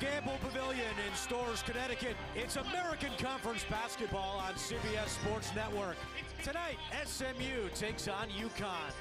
Gamble Pavilion in Storrs, Connecticut. It's American Conference basketball on CBS Sports Network. Tonight, SMU takes on UConn.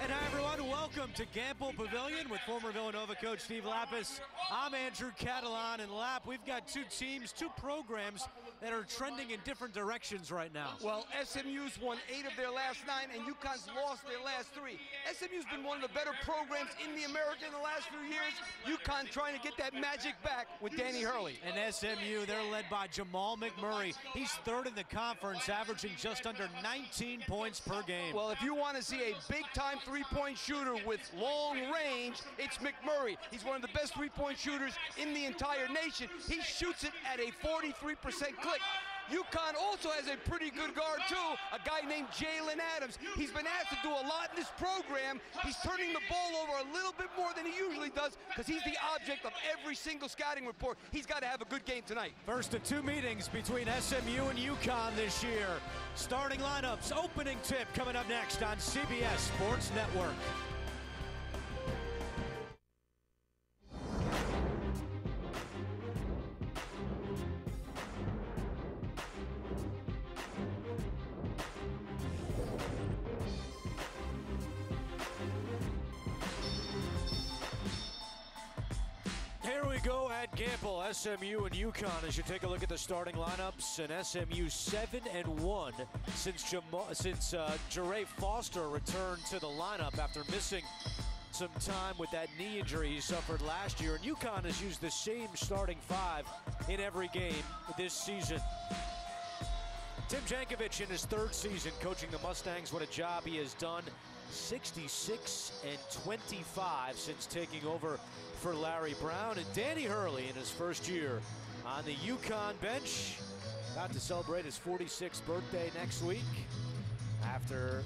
And hi everyone, welcome to Gamble Pavilion with former Villanova coach Steve Lapis. I'm Andrew Catalan, and Lap, we've got two teams, two programs that are trending in different directions right now. Well, SMU's won 8 of their last 9, and UConn's lost their last 3. SMU's been one of the better programs in the America in the last few years. UConn trying to get that magic back with Danny Hurley. And SMU, they're led by Jamal McMurray. He's third in the conference, averaging just under 19 points per game. Well, if you want to see a big-time three-point shooter with long range, it's McMurray. He's one of the best three-point shooters in the entire nation. He shoots it at a 43% click. UConn also has a pretty good guard too, a guy named Jalen Adams. He's been asked to do a lot in this program. He's turning the ball over a little bit more than he usually does because he's the object of every single scouting report. He's got to have a good game tonight. First of 2 meetings between SMU and UConn this year. Starting lineups, opening tip coming up next on CBS Sports Network. Here we go at Gamble, SMU and UConn, as you take a look at the starting lineups. And SMU 7-1 since Jerae Foster returned to the lineup after missing some time with that knee injury he suffered last year. And UConn has used the same starting 5 in every game this season. Tim Jankovich in his 3rd season coaching the Mustangs. What a job he has done. 66-25 since taking over for Larry Brown. And Danny Hurley in his 1st year on the UConn bench, about to celebrate his 46th birthday next week after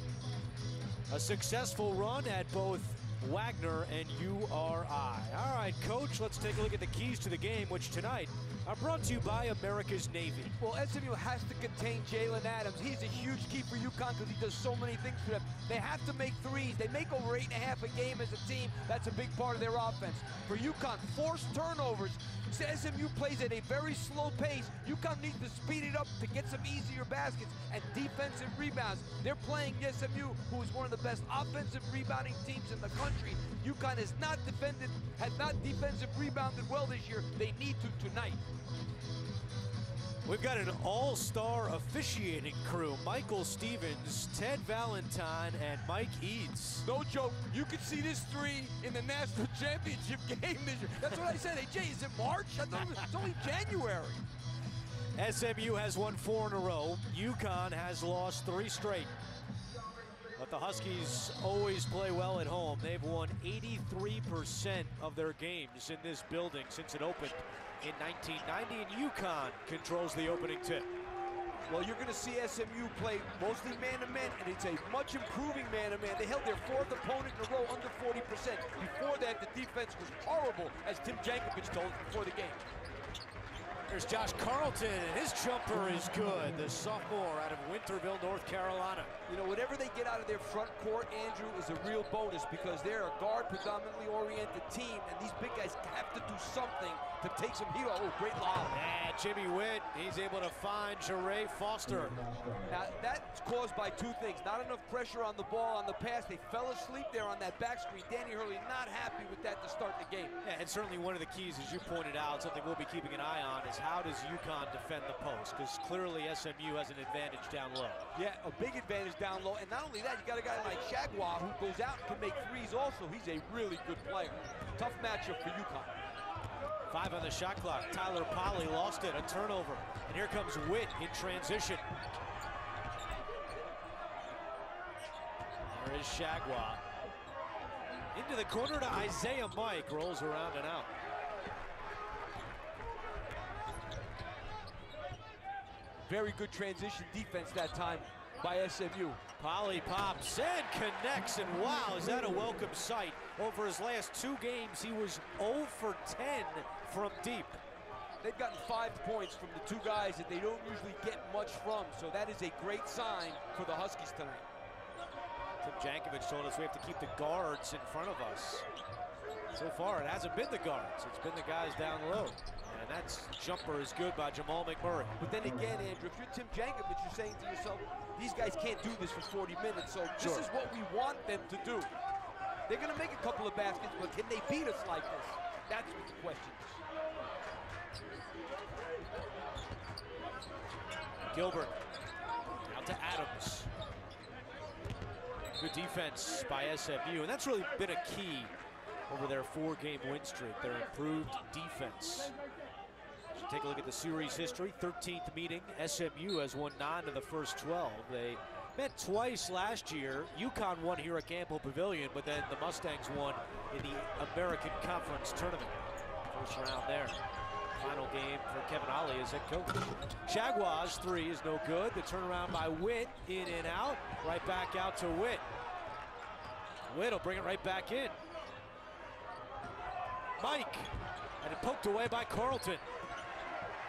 a successful run at both Wagner and URI. All right, Coach, let's take a look at the keys to the game, which tonight are brought to you by America's Navy. Well, SMU has to contain Jalen Adams. He's a huge key for UConn because he does so many things for them. They have to make threes. They make over 8.5 a game as a team. That's a big part of their offense. For UConn, forced turnovers. SMU plays at a very slow pace. UConn needs to speed it up to get some easier baskets and defensive rebounds. They're playing SMU, who is one of the best offensive rebounding teams in the country. UConn has not defensive rebounded well this year. They need to tonight. We've got an all-star officiating crew. Michael Stevens, Ted Valentine, and Mike Eads. No joke. You could see this 3 in the national championship game this year. That's what I said. Hey, Jay, is it March? It's only January. SMU has won 4 in a row. UConn has lost 3 straight. But the Huskies always play well at home. They've won 83% of their games in this building since it opened in 1990, and UConn controls the opening tip. Well, you're going to see SMU play mostly man-to-man, and it's a much improving man-to-man. They held their 4th opponent in a row under 40%. Before that, the defense was horrible, as Tim Jankovich told us before the game. There's Josh Carlton, and his jumper is good. The sophomore out of Winterville, North Carolina. You know, whatever they get out of their front court, Andrew, is a real bonus because they're a guard predominantly oriented team, and these big guys have to do something to take some heat off. Oh, great lob. And Jimmy Witt, he's able to find Jerae Foster. Now, that's caused by 2 things. Not enough pressure on the ball on the pass. They fell asleep there on that back screen. Danny Hurley not happy with that to start the game. Yeah, and certainly one of the keys, as you pointed out, something we'll be keeping an eye on, is how does UConn defend the post? Because clearly SMU has an advantage down low. Yeah, a big advantage down low. And not only that, you got a guy like Shagwa who goes out and can make threes also. He's a really good player. Tough matchup for UConn. 5 on the shot clock. Tyler Polley lost it, a turnover. And here comes Witt in transition. There is Shagwa. Into the corner to Isaiah Mike, rolls around and out. Very good transition defense that time by SMU. Polley pops and connects, and wow, is that a welcome sight. Over his last 2 games, he was 0 for 10 from deep. They've gotten 5 points from the 2 guys that they don't usually get much from, so that is a great sign for the Huskies tonight. Tim Jankovich told us we have to keep the guards in front of us. So far, it hasn't been the guards. It's been the guys down low. And that jumper is good by Jamal McMurray. But then again, Andrew, if you're Tim Jankovic, you're saying to yourself, these guys can't do this for 40 minutes, so this is what we want them to do. They're going to make a couple of baskets, but can they beat us like this? That's what the question is. Gilbert out to Adams. Good defense by SMU, and that's really been a key over their 4-game win streak, their improved defense. So take a look at the series history. 13th meeting, SMU has won 9 of the first 12. They met twice last year. UConn won here at Campbell Pavilion, but then the Mustangs won in the American Conference Tournament. First round there. Final game for Kevin Ollie as head coach. Jaguars 3 is no good. The turnaround by Witt, in and out. Right back out to Witt. Witt will bring it right back in. Mike, and it poked away by Carlton.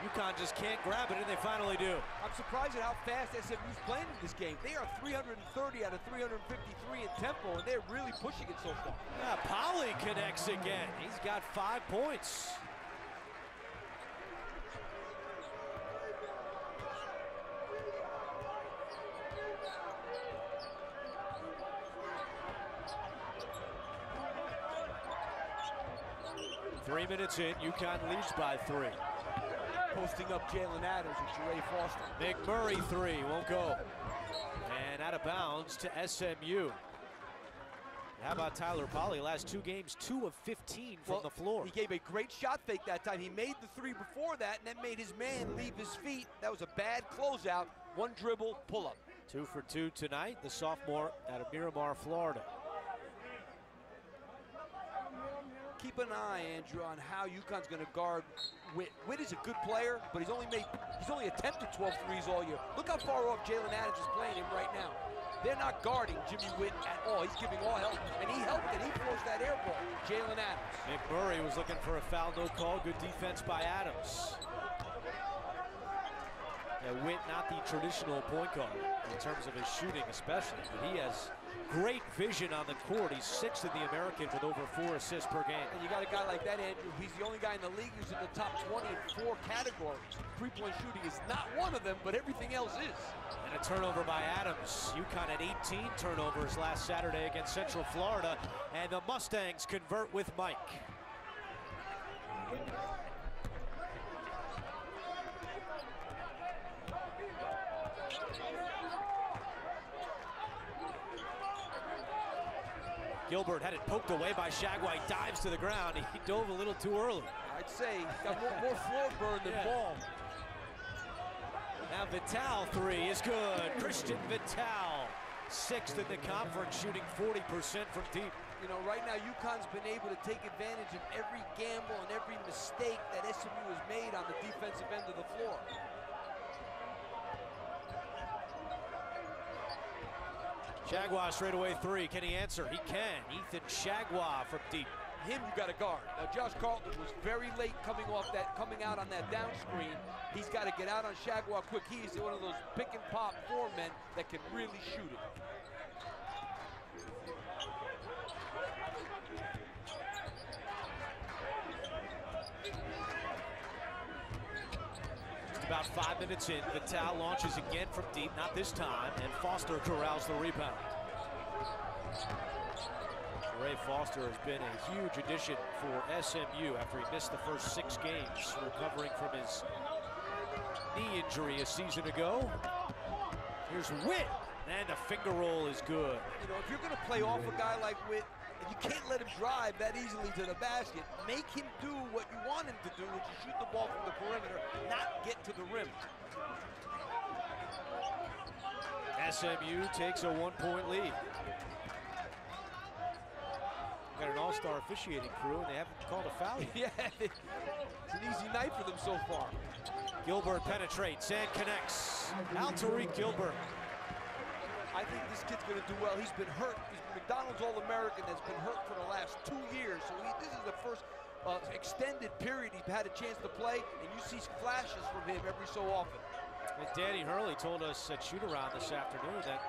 UConn just can't grab it, and they finally do. I'm surprised at how fast SMU's playing in this game. They are 330 out of 353 in tempo, and they're really pushing it so far. Yeah, Polly connects again. He's got 5 points. Three minutes in, UConn leads by 3. Posting up Jalen Adams with Jere Foster. McMurray 3, won't go. And out of bounds to SMU. How about Tyler Polly? Last 2 games, 2 of 15 from the floor. He gave a great shot fake that time. He made the 3 before that and then made his man leave his feet. That was a bad closeout. 1 dribble, pull up. 2 for 2 tonight, the sophomore out of Miramar, Florida. Keep an eye, Andrew, on how UConn's going to guard Witt. Witt is a good player, but he's only attempted 12 threes all year. Look how far off Jalen Adams is playing him right now. They're not guarding Jimmy Witt at all. He's giving all help, and he helped it. He forced that air ball. Jalen Adams. McMurray was looking for a foul, no call. Good defense by Adams. Yeah, Witt not the traditional point guard in terms of his shooting especially, but he has great vision on the court. He's 6th in the American with over 4 assists per game. And you got a guy like that, Andrew. He's the only guy in the league who's in the top 20 in 4 categories. 3-point shooting is not one of them, but everything else is. And a turnover by Adams. UConn had 18 turnovers last Saturday against Central Florida, and the Mustangs convert with Mike. Gilbert had it poked away by Shagway, dives to the ground. He dove a little too early. I'd say he's got more floor burn than ball. Now Vital 3 is good. Christian Vital, 6th in the conference, shooting 40% from deep. You know, right now UConn's been able to take advantage of every gamble and every mistake that SMU has made on the defensive end of the floor. Shagway straight away 3. Can he answer? He can. Ethan Shagway from deep. Him you got to guard. Now Josh Carlton was very late coming out on that down screen. He's got to get out on Shagway quick. He is one of those pick and pop 4 men that can really shoot it. About 5 minutes in, Vital launches again from deep, not this time, and Foster corrals the rebound. Ray Foster has been a huge addition for SMU after he missed the first 6 games, recovering from his knee injury a season ago. Here's Witt, and the finger roll is good. You know, if you're going to play off a guy like Witt, and you can't let him drive that easily to the basket, make him do what you want him to do, which is shoot the ball from the perimeter, not get to the rim. SMU takes a 1-point lead. Got an all-star officiating crew, and they haven't called a foul yet. Yeah, it's an easy night for them so far. Gilbert penetrates and connects. Tariq Gilbert. I think this kid's going to do well. He's been hurt. He's been McDonald's All-American that's been hurt for the last 2 years. So this is the first extended period he's had a chance to play, and you see flashes from him every so often. And Danny Hurley told us at shoot-around this afternoon that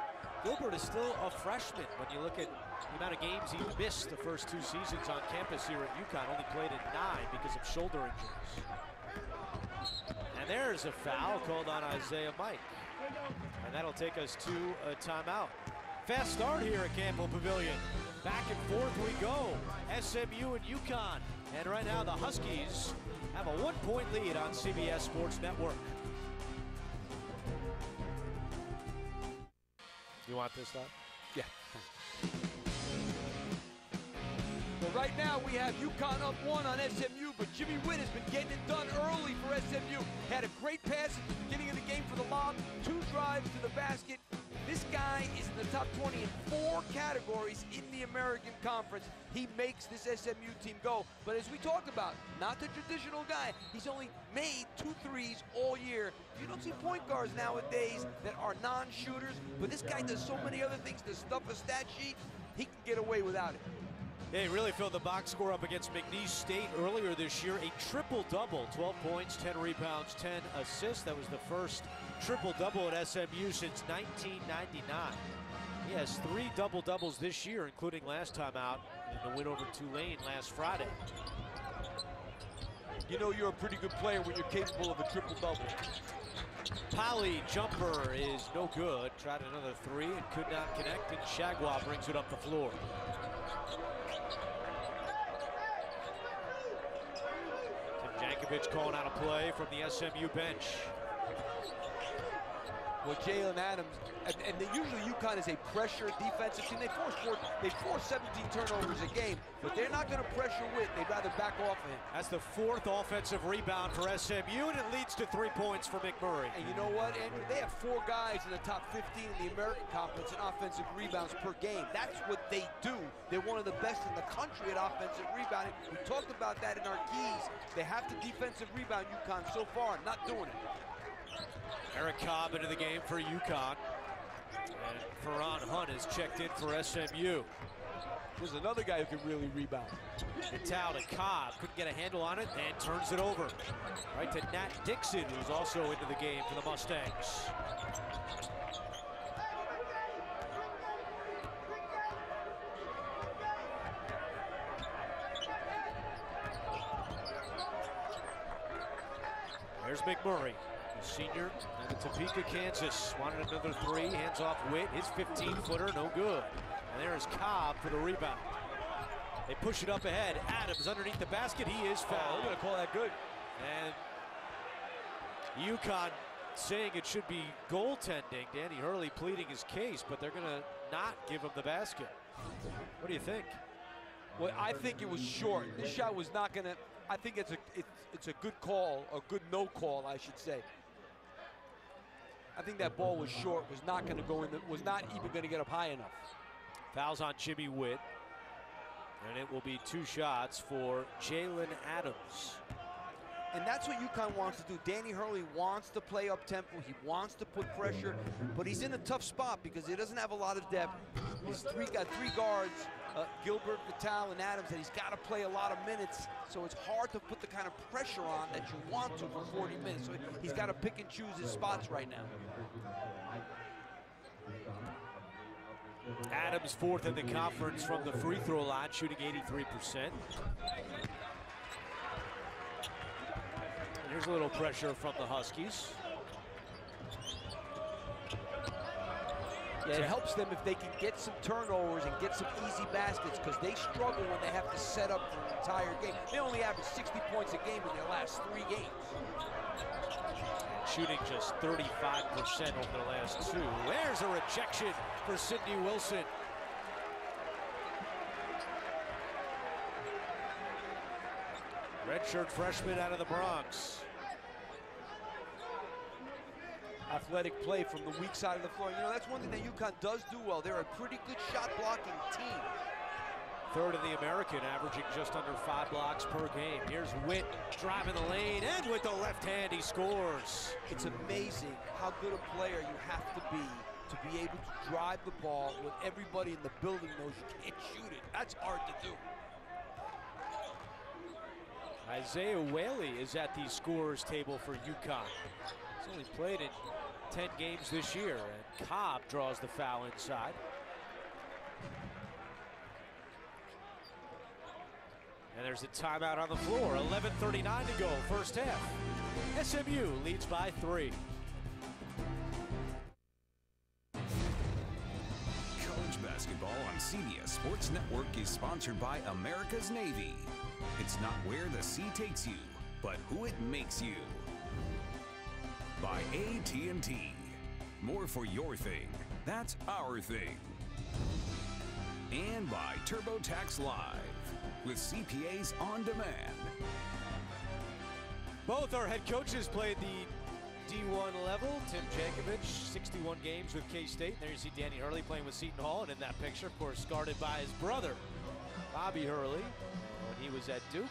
Gilbert is still a freshman when you look at the amount of games he missed the first 2 seasons on campus here at UConn. Only played in 9 because of shoulder injuries. And there's a foul called on Isaiah Mike. And that'll take us to a timeout. Fast start here at Campbell Pavilion. Back and forth we go. SMU and UConn. And right now the Huskies have a 1-point lead on CBS Sports Network. You want this, Doc? Yeah. Well, right now we have UConn up 1 on SMU, but Jimmy Witt has been getting it done early for SMU. Had a great pass at the beginning of the game for the lob, 2 drives to the basket. This guy is in the top 20 in 4 categories in the American Conference. He makes this SMU team go. But as we talked about, not the traditional guy. He's only made 2 threes all year. You don't see point guards nowadays that are non-shooters, but this guy does so many other things to stuff a stat sheet, he can get away without it. Yeah, he really filled the box score up against McNeese State earlier this year. A triple-double, 12 points, 10 rebounds, 10 assists. That was the first triple-double at SMU since 1999. He has 3 double-doubles this year, including last time out in the win over Tulane last Friday. You know you're a pretty good player when you're capable of a triple-double. Polly jumper is no good. Tried another 3 and could not connect, and Shagwa brings it up the floor. Jankovic calling out a play from the SMU bench. Well, Jalen Adams, and usually UConn is a pressure defensive team. They force 17 turnovers a game, but they're not going to pressure Witt. They'd rather back off of him. That's the 4th offensive rebound for SMU, and it leads to 3 points for McMurray. And you know what, Andrew? They have 4 guys in the top 15 in the American Conference in offensive rebounds per game. That's what they do. They're one of the best in the country at offensive rebounding. We talked about that in our keys. They have to defensive rebound UConn so far, not doing it. Eric Cobb into the game for UConn. And Ferran Hunt is checked in for SMU. There's another guy who can really rebound. Natal to Cobb, couldn't get a handle on it and turns it over. Right to Nat Dixon, who's also into the game for the Mustangs. There's McMurray, the senior out of Topeka, Kansas. Wanted another 3, hands off Witt. His 15-footer, no good. And there's Cobb for the rebound. They push it up ahead. Adams underneath the basket. He is fouled. They're going to call that good. And UConn saying it should be goaltending. Danny Hurley pleading his case, but they're going to not give him the basket. What do you think? Well, I think it was short. This shot was not going to. I think it's a good call, a good no call, I should say. I think that ball was short, was not going to go in, was not even going to get up high enough. Fouls on Jimmy Witt, and it will be 2 shots for Jalen Adams. And that's what UConn wants to do. Danny Hurley wants to play up-tempo. He wants to put pressure, but he's in a tough spot because he doesn't have a lot of depth. He's got 3 guards, Gilbert, Natal, and Adams, that he's got to play a lot of minutes, so it's hard to put the kind of pressure on that you want to for 40 minutes. So he's got to pick and choose his spots right now. Adams 4th in the conference from the free throw line, shooting 83%. Here's a little pressure from the Huskies. Yeah, it helps them if they can get some turnovers and get some easy baskets, because they struggle when they have to set up for an entire game. They only average 60 points a game in their last 3 games. Shooting just 35% over their last 2. There's a rejection for Sidney Wilson. Redshirt freshman out of the Bronx. Athletic play from the weak side of the floor. You know, that's one thing that UConn does do well. They're a pretty good shot blocking team. 3rd in the American, averaging just under 5 blocks per game. Here's Witt driving the lane, and with the left hand, he scores. It's amazing how good a player you have to be able to drive the ball when everybody in the building knows you can't shoot it. That's hard to do. Isaiah Whaley is at the scorer's table for UConn. He's only played in 10 games this year, and Cobb draws the foul inside. And there's a timeout on the floor. 11:39 to go, first half. SMU leads by 3. College basketball on CBS Sports Network is sponsored by America's Navy. It's not where the sea takes you, but who it makes you. By AT&T. More for your thing. That's our thing. And by TurboTax Live. With CPAs on demand. Both our head coaches played the D1 level. Tim Jankovich, 61 games with K-State. There you see Danny Hurley playing with Seton Hall. And in that picture, of course, guarded by his brother, Bobby Hurley, when he was at Duke.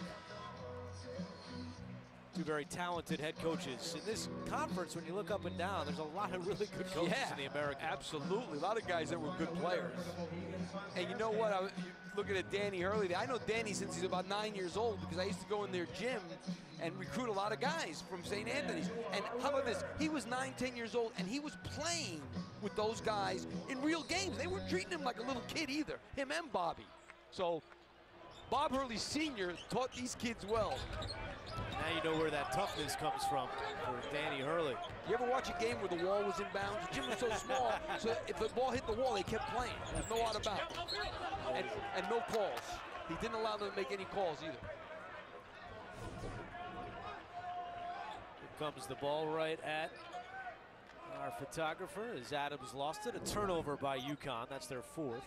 Two very talented head coaches. In this conference, when you look up and down, there's a lot of really good coaches in the American. Absolutely. A lot of guys that were good players. And you know what? Looking at Danny Hurley, I know Danny since he's about 9 years old because I used to go in their gym and recruit a lot of guys from St. Anthony's. And how about this? He was 9, 10 years old, and he was playing with those guys in real games. They weren't treating him like a little kid either, him and Bobby. So Bob Hurley Sr. taught these kids well. Now you know where that toughness comes from for Danny Hurley. You ever watch a game where the wall was in bounds? The gym was so small, so if the ball hit the wall, they kept playing. There's no out about it. And no calls. He didn't allow them to make any calls either. Here comes the ball right at our photographer as Adams lost it. A turnover by UConn. That's their 4th.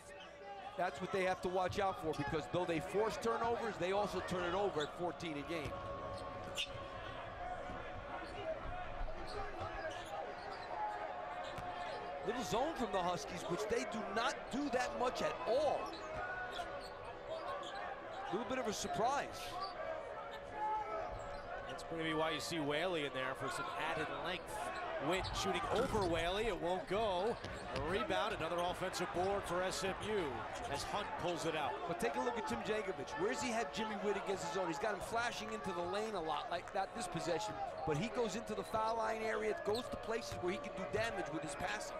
That's what they have to watch out for because though they force turnovers, they also turn it over at 14 a game. Little zone from the Huskies, which they do not do that much at all. A little bit of a surprise. That's going to be why you see Whaley in there for some added length. Witt shooting over Whaley, it won't go. A rebound, another offensive board for SMU as Hunt pulls it out. But take a look at Tim Jankovich. Where's he had Jimmy Witt against his own? He's got him flashing into the lane a lot like that this possession, but he goes into the foul line area, goes to places where he can do damage with his passing.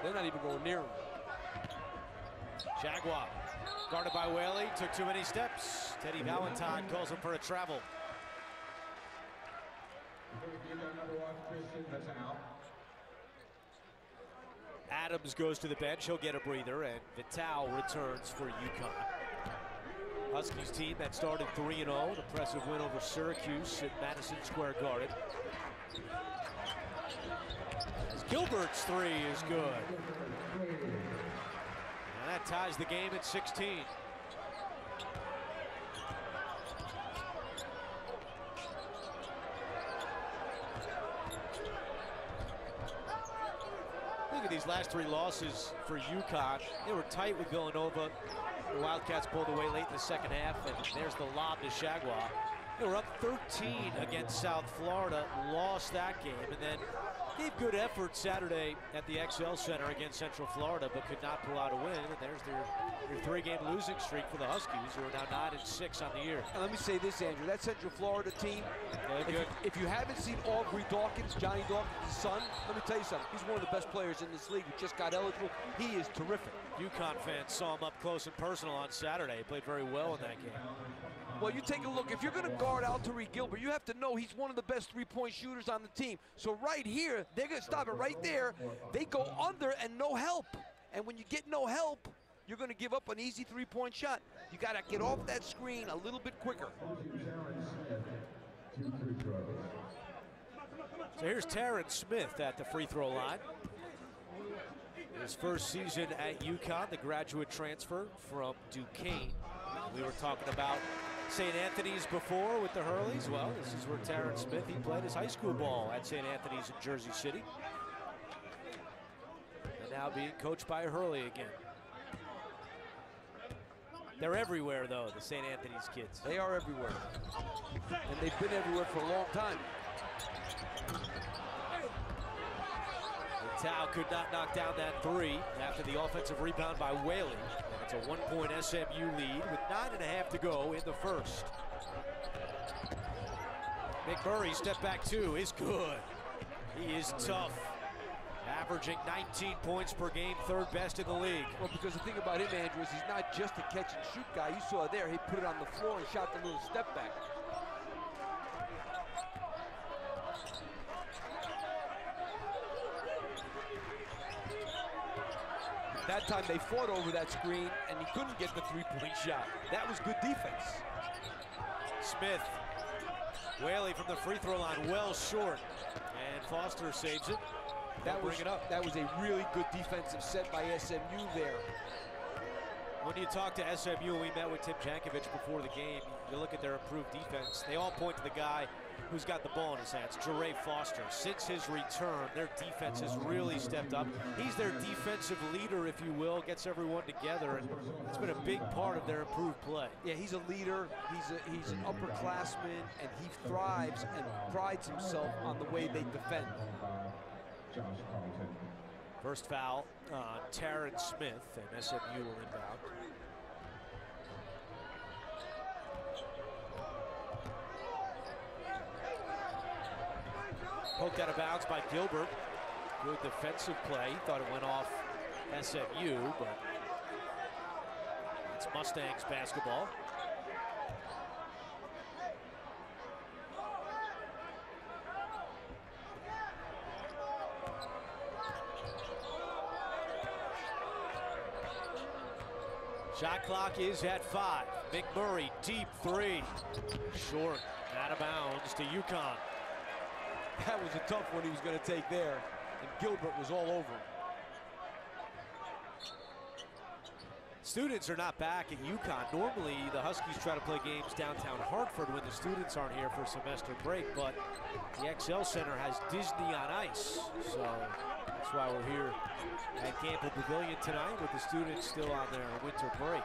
They're not even going near him. Jaguar, guarded by Whaley, took too many steps. Teddy Valentine calls him for a travel. Adams goes to the bench, he'll get a breather, and Vitale returns for UConn. Huskies team that started 3-0, an impressive win over Syracuse at Madison Square Garden. Gilbert's 3 is good. And that ties the game at 16. Look at these last 3 losses for UConn. They were tight with Villanova. The Wildcats pulled away late in the second half, and there's the lob to Jaguar. They were up 13 against South Florida, lost that game, and then gave good effort Saturday at the XL Center against Central Florida, but could not pull out a win. And there's their 3-game losing streak for the Huskies, who are now 9-6 on the year. And let me say this, Andrew, that Central Florida team, if you haven't seen Aubrey Dawkins, Johnny Dawkins' son, let me tell you something. He's one of the best players in this league. He just got eligible. He is terrific. UConn fans saw him up close and personal on Saturday. He played very well in that game. Well, you take a look. If you're going to guard Tariq Gilbert, you have to know he's one of the best three-point shooters on the team. So right here, they're going to stop it right there. They go under and no help. And when you get no help, you're going to give up an easy three-point shot. You got to get off that screen a little bit quicker. So here's Terrence Smith at the free throw line. His first season at UConn, the graduate transfer from Duquesne. We were talking about St. Anthony's before with the Hurleys. Well, this is where Terrence Smith, he played his high school ball at St. Anthony's in Jersey City. And now being coached by Hurley again. They're everywhere, though, the St. Anthony's kids. They are everywhere. And they've been everywhere for a long time. Tao could not knock down that 3 after the offensive rebound by Whaley. It's a 1-point SMU lead with 9.5 to go in the first. McMurray step back 2 is good. He is tough. averaging 19 points per game, third best in the league. Well, because the thing about him, Andrew, is he's not just a catch and shoot guy. You saw there, he put it on the floor and shot the little step back. That time they fought over that screen and he couldn't get the three-point shot. That was good defense. Smith, Whaley from the free throw line, well short. And Foster saves it. That was a really good defensive set by SMU there. When you talk to SMU, we met with Tim Jankovic before the game. You look at their improved defense. They all point to the guy who's got the ball in his hands, Jure Foster. Since his return, their defense has really stepped up. He's their defensive leader, if you will, gets everyone together, and it's been a big part of their improved play. Yeah, he's a leader, he's an upperclassman, and he thrives and prides himself on the way they defend. First foul on Terrence Smith, and SMU will inbound. Poked out of bounds by Gilbert. Good defensive play. He thought it went off SMU, but it's Mustangs basketball. Shot clock is at 5. McMurray, deep three. Short, out of bounds to UConn. That was a tough one he was going to take there, and Gilbert was all over him. Students are not back at UConn. Normally, the Huskies try to play games downtown Hartford when the students aren't here for semester break, but the XL Center has Disney on Ice, so that's why we're here at Gamble Pavilion tonight with the students still on their winter break.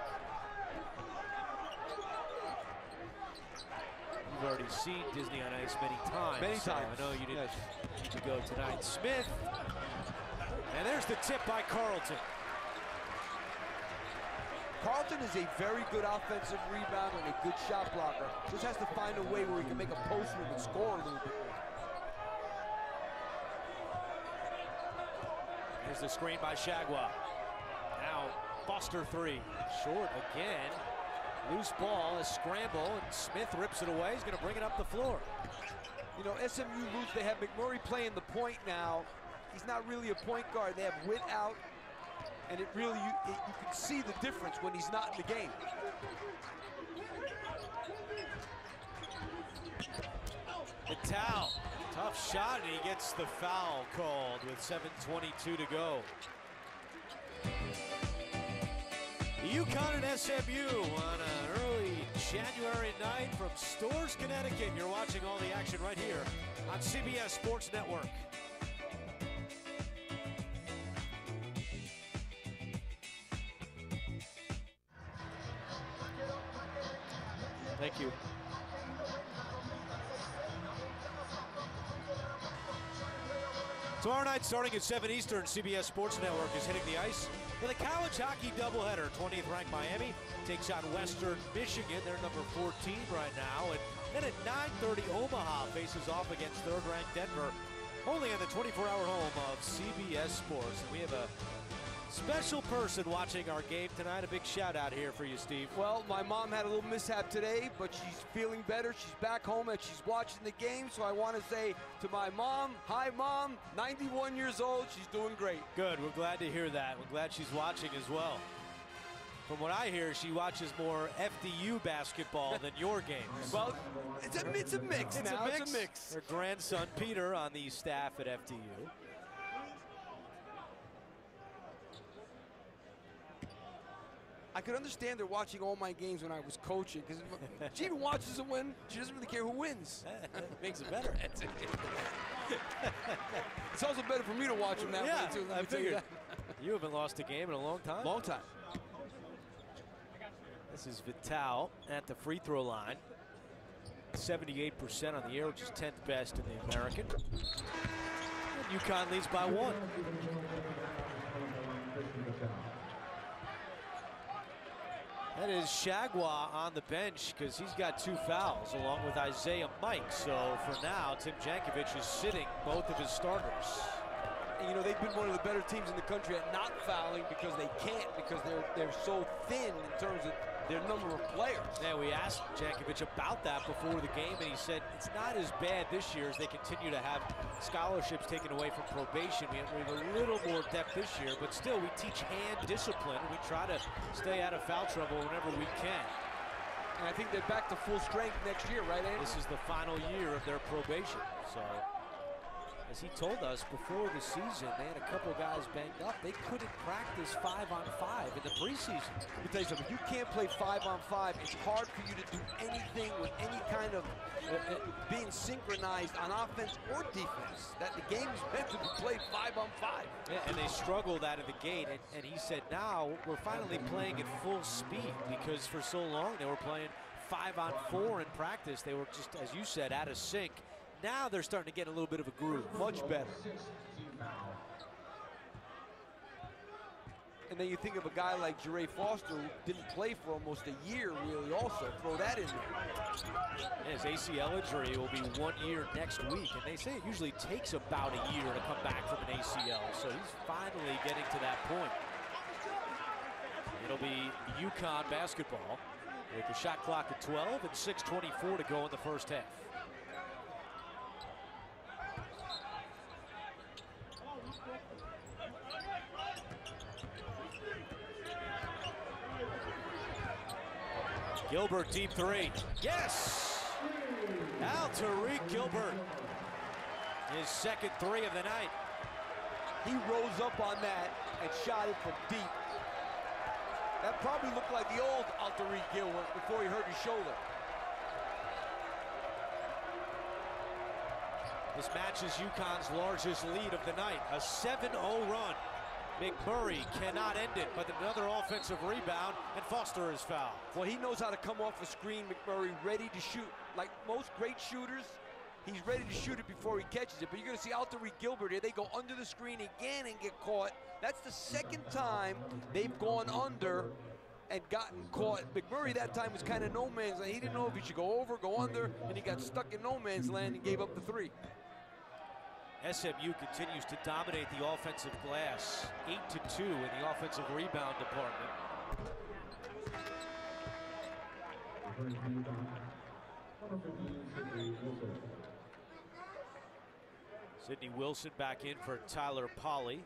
You've already seen Disney on Ice many times. Many times. I know you didn't need to go tonight. Smith, and there's the tip by Carlton. Carlton is a very good offensive rebounder and a good shot blocker. Just has to find a way where he can make a post move and score a little bit more. Here's the screen by Shagwa. Now Foster three, short again. Loose ball, a scramble, and Smith rips it away. He's going to bring it up the floor. You know, SMU lose. They have McMurray playing the point now. He's not really a point guard. They have Witt out, and it really, you can see the difference when he's not in the game. Vitale, tough shot, and he gets the foul called with 7:22 to go. UConn and SMU on an early January night from Storrs, Connecticut. You're watching all the action right here on CBS Sports Network. Thank you. Tomorrow night, starting at 7 Eastern, CBS Sports Network is hitting the ice with a college hockey doubleheader. 20th ranked Miami takes on Western Michigan. They're number 14 right now. And then at 9:30, Omaha faces off against third-ranked Denver, only on the 24-hour home of CBS Sports. And we have a special person watching our game tonight. A big shout out here for you, Steve. Well, my mom had a little mishap today, but she's feeling better. She's back home and she's watching the game. So I want to say to my mom, hi, Mom, 91 years old. She's doing great. Good. We're glad to hear that. We're glad she's watching as well. From what I hear, she watches more FDU basketball than your games. Well, it's a mix now. It's a mix. Her grandson, Peter, on the staff at FDU. I could understand her watching all my games when I was coaching, because she even watches them win. She doesn't really care who wins. Makes it better. It's also better for me to watch them that way, too. I figured. You haven't lost a game in a long time. Long time. This is Vitale at the free throw line. 78% on the air, which is 10th best in the American. And UConn leads by 1. That is Shagwa on the bench because he's got 2 fouls along with Isaiah Mike. So for now, Tim Jankovic is sitting both of his starters. And, you know, they've been one of the better teams in the country at not fouling because they can't, because they're so thin in terms of their number of players. Yeah, we asked Jankovic about that before the game, and he said it's not as bad this year as they continue to have scholarships taken away from probation. We have a little more depth this year, but still we teach hand discipline, and we try to stay out of foul trouble whenever we can. And I think they're back to full strength next year, right, Andy? This is the final year of their probation. So, as he told us before the season, they had a couple guys banged up. They couldn't practice 5-on-5 in the preseason. Let me tell you something, if you can't play 5-on-5, it's hard for you to do anything with any kind of being synchronized on offense or defense. That the game is meant to be played 5-on-5. Yeah, and they struggled out of the gate, and he said now we're finally playing at full speed, because for so long they were playing 5-on-4 in practice. They were just, as you said, out of sync. Now they're starting to get a little bit of a groove. Much better. And then you think of a guy like Jure Foster, who didn't play for almost a year, really, also. Throw that in there. His ACL injury will be 1 year next week, and they say it usually takes about a year to come back from an ACL, so he's finally getting to that point. It'll be UConn basketball with the shot clock at 12 and 6:24 to go in the first half. Gilbert, deep three. Yes! Al Tariq Gilbert. His second three of the night. He rose up on that and shot it from deep. That probably looked like the old Al Tariq Gilbert before he hurt his shoulder. This matches UConn's largest lead of the night, a 7-0 run. McMurray cannot end it, but another offensive rebound, and Foster is fouled. Well, he knows how to come off the screen, McMurray, ready to shoot. Like most great shooters, he's ready to shoot it before he catches it. But you're going to see Al Tariq Gilbert here. They go under the screen again and get caught. That's the second time they've gone under and gotten caught. McMurray that time was kind of no man's land. He didn't know if he should go over, go under, and he got stuck in no man's land and gave up the three. SMU continues to dominate the offensive glass, 8-2 in the offensive rebound department. Sidney Wilson back in for Tyler Polley.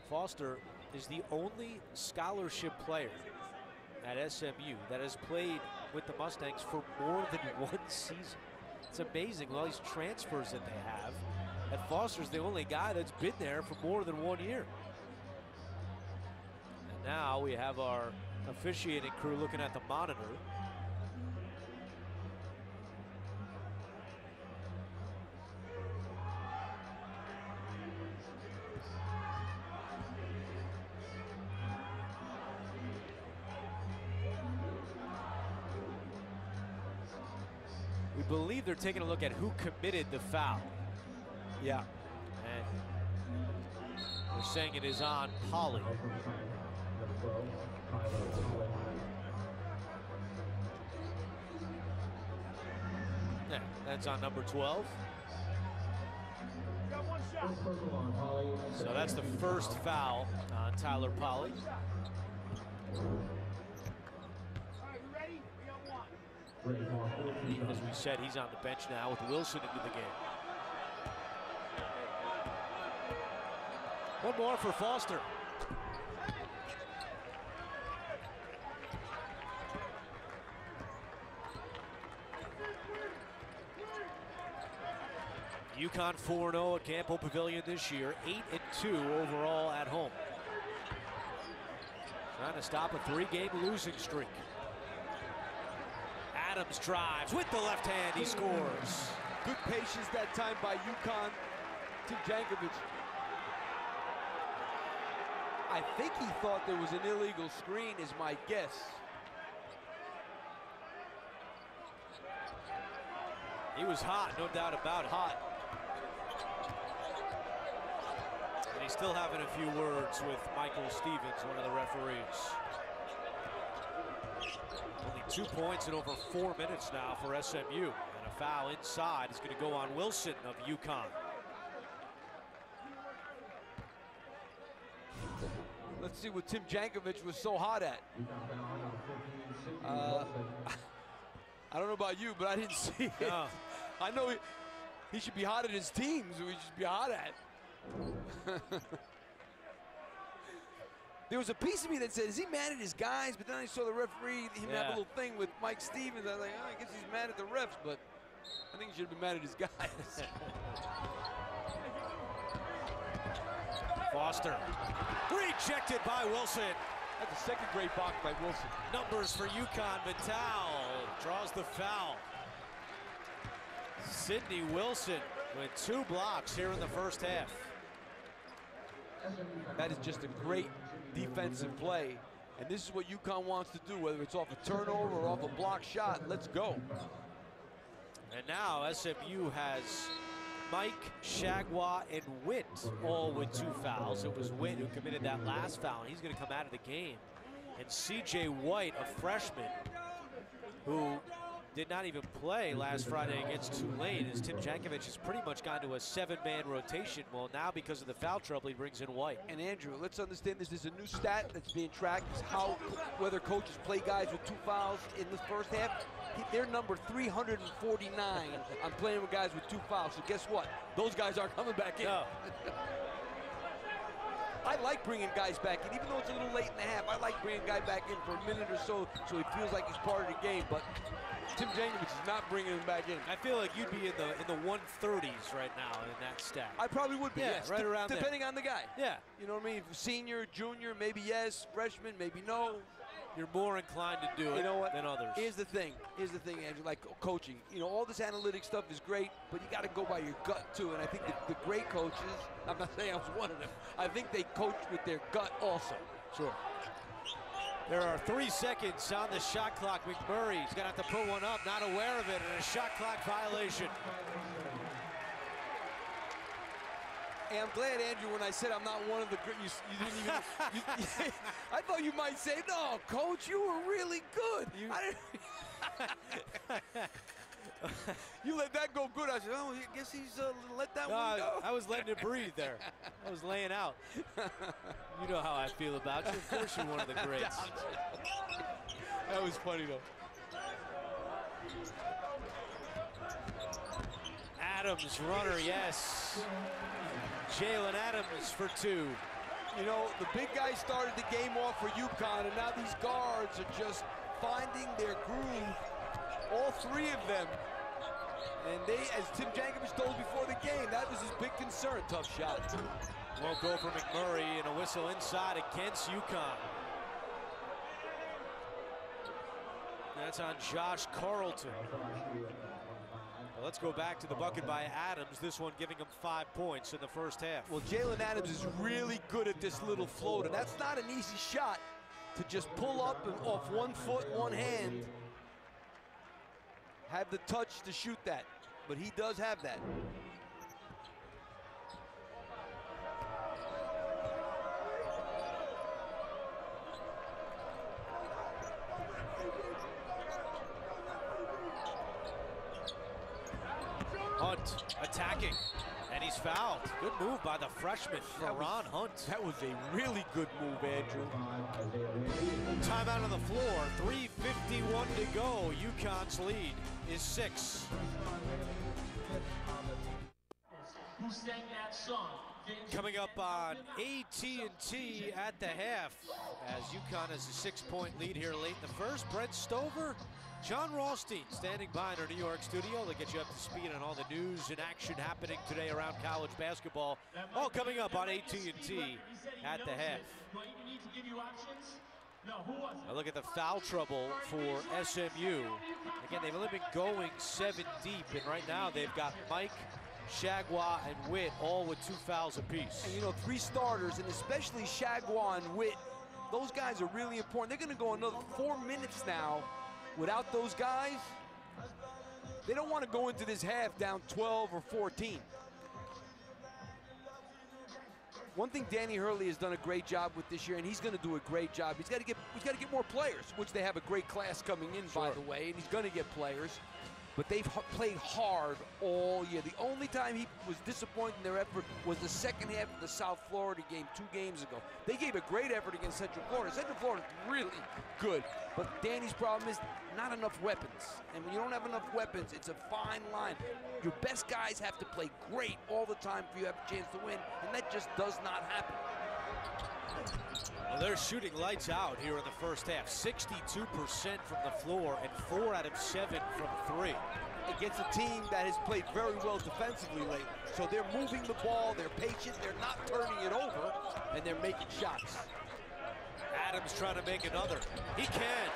Foster is the only scholarship player at SMU that has played with the Mustangs for more than one season. It's amazing, all these transfers that they have. And Foster's the only guy that's been there for more than 1 year. And now we have our officiating crew looking at the monitor. We believe they're taking a look at who committed the foul. Yeah. And they're saying it is on Polley. Yeah, that's on number 12. So that's the first foul on Tyler Polley. As we said, he's on the bench now with Wilson into the game. One more for Foster. UConn 4-0 at Campo Pavilion this year, 8-2 overall at home. Trying to stop a three-game losing streak. Adams drives with the left hand, he scores. Good patience that time by UConn to Jankovic. I think he thought there was an illegal screen, is my guess. He was hot, no doubt about it. Hot. And he's still having a few words with Michael Stevens, one of the referees. Only 2 points in over 4 minutes now for SMU. And a foul inside is going to go on Wilson of UConn. Let's see what Tim Jankovic was so hot at. I don't know about you, but I didn't see it. No. I know he should be hot at his teams, who he should be hot at. There was a piece of me that said, is he mad at his guys? But then I saw the referee, him have a little thing with Mike Stevens. I was like, oh, I guess he's mad at the refs, but I think he should have been mad at his guys. Foster, rejected by Wilson. That's a second great block by Wilson. Numbers for UConn. Vitale draws the foul. Sidney Wilson with 2 blocks here in the first half. That is just a great defensive play. And this is what UConn wants to do, whether it's off a turnover or off a block shot. Let's go. And now SMU has Mike, Shagwa, and Witt all with 2 fouls. It was Witt who committed that last foul, and he's going to come out of the game. And C.J. White, a freshman, who did not even play last Friday against Tulane, as Tim Jankovic has pretty much gone to a 7-man rotation. Well, now because of the foul trouble, he brings in White. And Andrew, let's understand this is a new stat that's being tracked, is how, whether coaches play guys with 2 fouls in the first half. They're number 349 on playing with guys with 2 fouls. So guess what? Those guys aren't coming back in. No. I like bringing guys back in, even though it's a little late in the half. I like bringing a guy back in for a minute or so he feels like he's part of the game. But Tim Jankovic is not bringing him back in. I feel like you'd be in the 130s right now in that stat. I probably would be, yes. Right around depending on the guy. Yeah. You know what I mean? Senior, junior, maybe yes. Freshman, maybe no. You're more inclined to do it than others. Here's the thing, Andrew, like coaching. You know, all this analytic stuff is great, but you got to go by your gut, too. And I think the great coaches, I'm not saying I was one of them, I think they coach with their gut also. Sure. There are 3 seconds on the shot clock. McMurray's going to have to put one up, not aware of it, and a shot clock violation. Hey, I'm glad, Andrew, when I said I'm not one of the great, you didn't even, I thought you might say, no, Coach, you were really good. You let that go good. I said, oh, I guess he's let that one go. I was letting it breathe there. I was laying out. You know how I feel about you. Of course you're one of the greats. That was funny, though. Adams, runner, yes. Jalen Adams for 2. You know, the big guys started the game off for UConn, and now these guards are just finding their groove, all 3 of them. And they, as Tim Jankovic told before the game, that was his big concern. Tough shot. Won't go for McMurray, and a whistle inside against UConn. That's on Josh Carlton. Well, let's go back to the bucket by Adams, this one giving him 5 points in the first half. Well, Jalen Adams is really good at this little floater. That's not an easy shot to just pull up and off 1 foot, 1 hand. Have the touch to shoot that, but he does have that. Hunt attacking, and he's fouled. Good move by the freshman, Ferron Hunt. That was a really good move, Andrew. Timeout on the floor, 3:51 to go. UConn's lead is 6. Who sang that song? Coming up on AT&T at the half, as UConn has a 6-point lead here late in the first. Brent Stover, John Rothstein standing by in our New York studio to get you up to speed on all the news and action happening today around college basketball. All coming up on AT&T at the half. Now look at the foul trouble for SMU. Again, they've only been going 7 deep, and right now they've got Mike, Shagwa, and Witt all with 2 fouls apiece. And you know, 3 starters, and especially Shagwa and Witt, those guys are really important. They're going to go another 4 minutes now without those guys. They don't want to go into this half down 12 or 14. One thing Danny Hurley has done a great job with this year, and he's going to do a great job. He's got to get more players, which they have a great class coming in, by the way, and he's going to get players. But they've played hard all year. The only time he was disappointed in their effort was the second half of the South Florida game 2 games ago. They gave a great effort against Central Florida. Central Florida is really good, but Danny's problem is not enough weapons. And when you don't have enough weapons, it's a fine line. Your best guys have to play great all the time for you to have a chance to win, and that just does not happen. Well, they're shooting lights out here in the first half. 62% from the floor and 4 out of 7 from 3. Against a team that has played very well defensively lately. So they're moving the ball, they're patient, they're not turning it over, and they're making shots. Adams trying to make another. He can.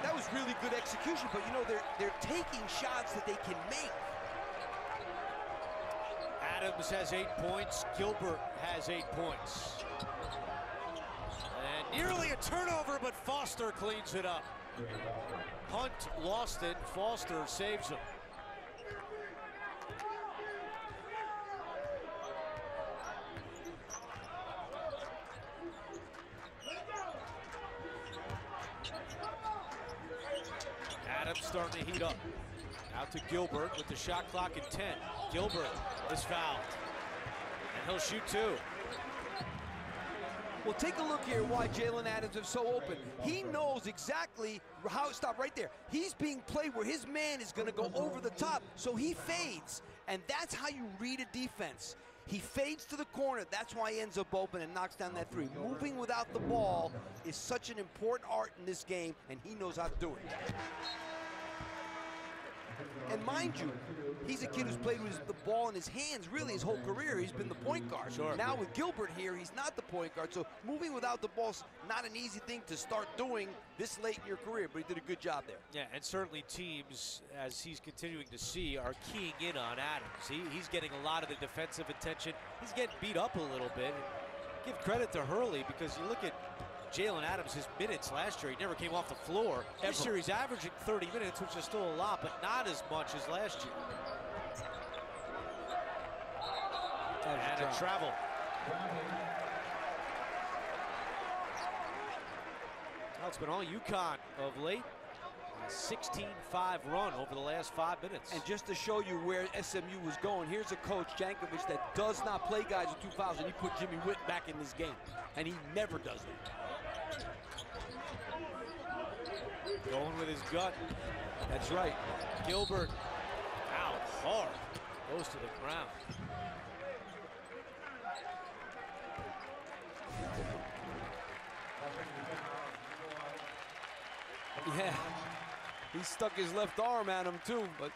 That was really good execution, but you know, they're taking shots that they can make. Adams has 8 points. Gilbert has 8 points. And nearly a turnover, but Foster cleans it up. Hunt lost it. Foster saves him. Adams starting to heat up. Out to Gilbert with the shot clock at 10. Gilbert is fouled. And he'll shoot 2. Well, take a look here why Jalen Adams is so open. He knows exactly how, stop right there. He's being played where his man is going to go over the top, so he fades. And that's how you read a defense. He fades to the corner. That's why he ends up open and knocks down that 3. Moving without the ball is such an important art in this game, and he knows how to do it. And mind you, he's a kid who's played with the ball in his hands really his whole career. He's been the point guard. Sure. Now with Gilbert here, he's not the point guard. So moving without the ball's not an easy thing to start doing this late in your career, but he did a good job there. Yeah, and certainly teams, as he's continuing to see, are keying in on Adams. He's getting a lot of the defensive attention. He's getting beat up a little bit. Give credit to Hurley, because you look at Jalen Adams, his minutes last year, he never came off the floor. This year he's averaging 30 minutes, which is still a lot, but not as much as last year. And a travel. Well, it's been all UConn of late. A 16-5 run over the last 5 minutes. And just to show you where SMU was going, here's a coach, Jankovic, that does not play guys with 2 fouls, and he put Jimmy Witt back in this game. And he never does it. Going with his gut. That's right. Gilbert out hard. Goes to the ground. Yeah. He stuck his left arm at him too, but.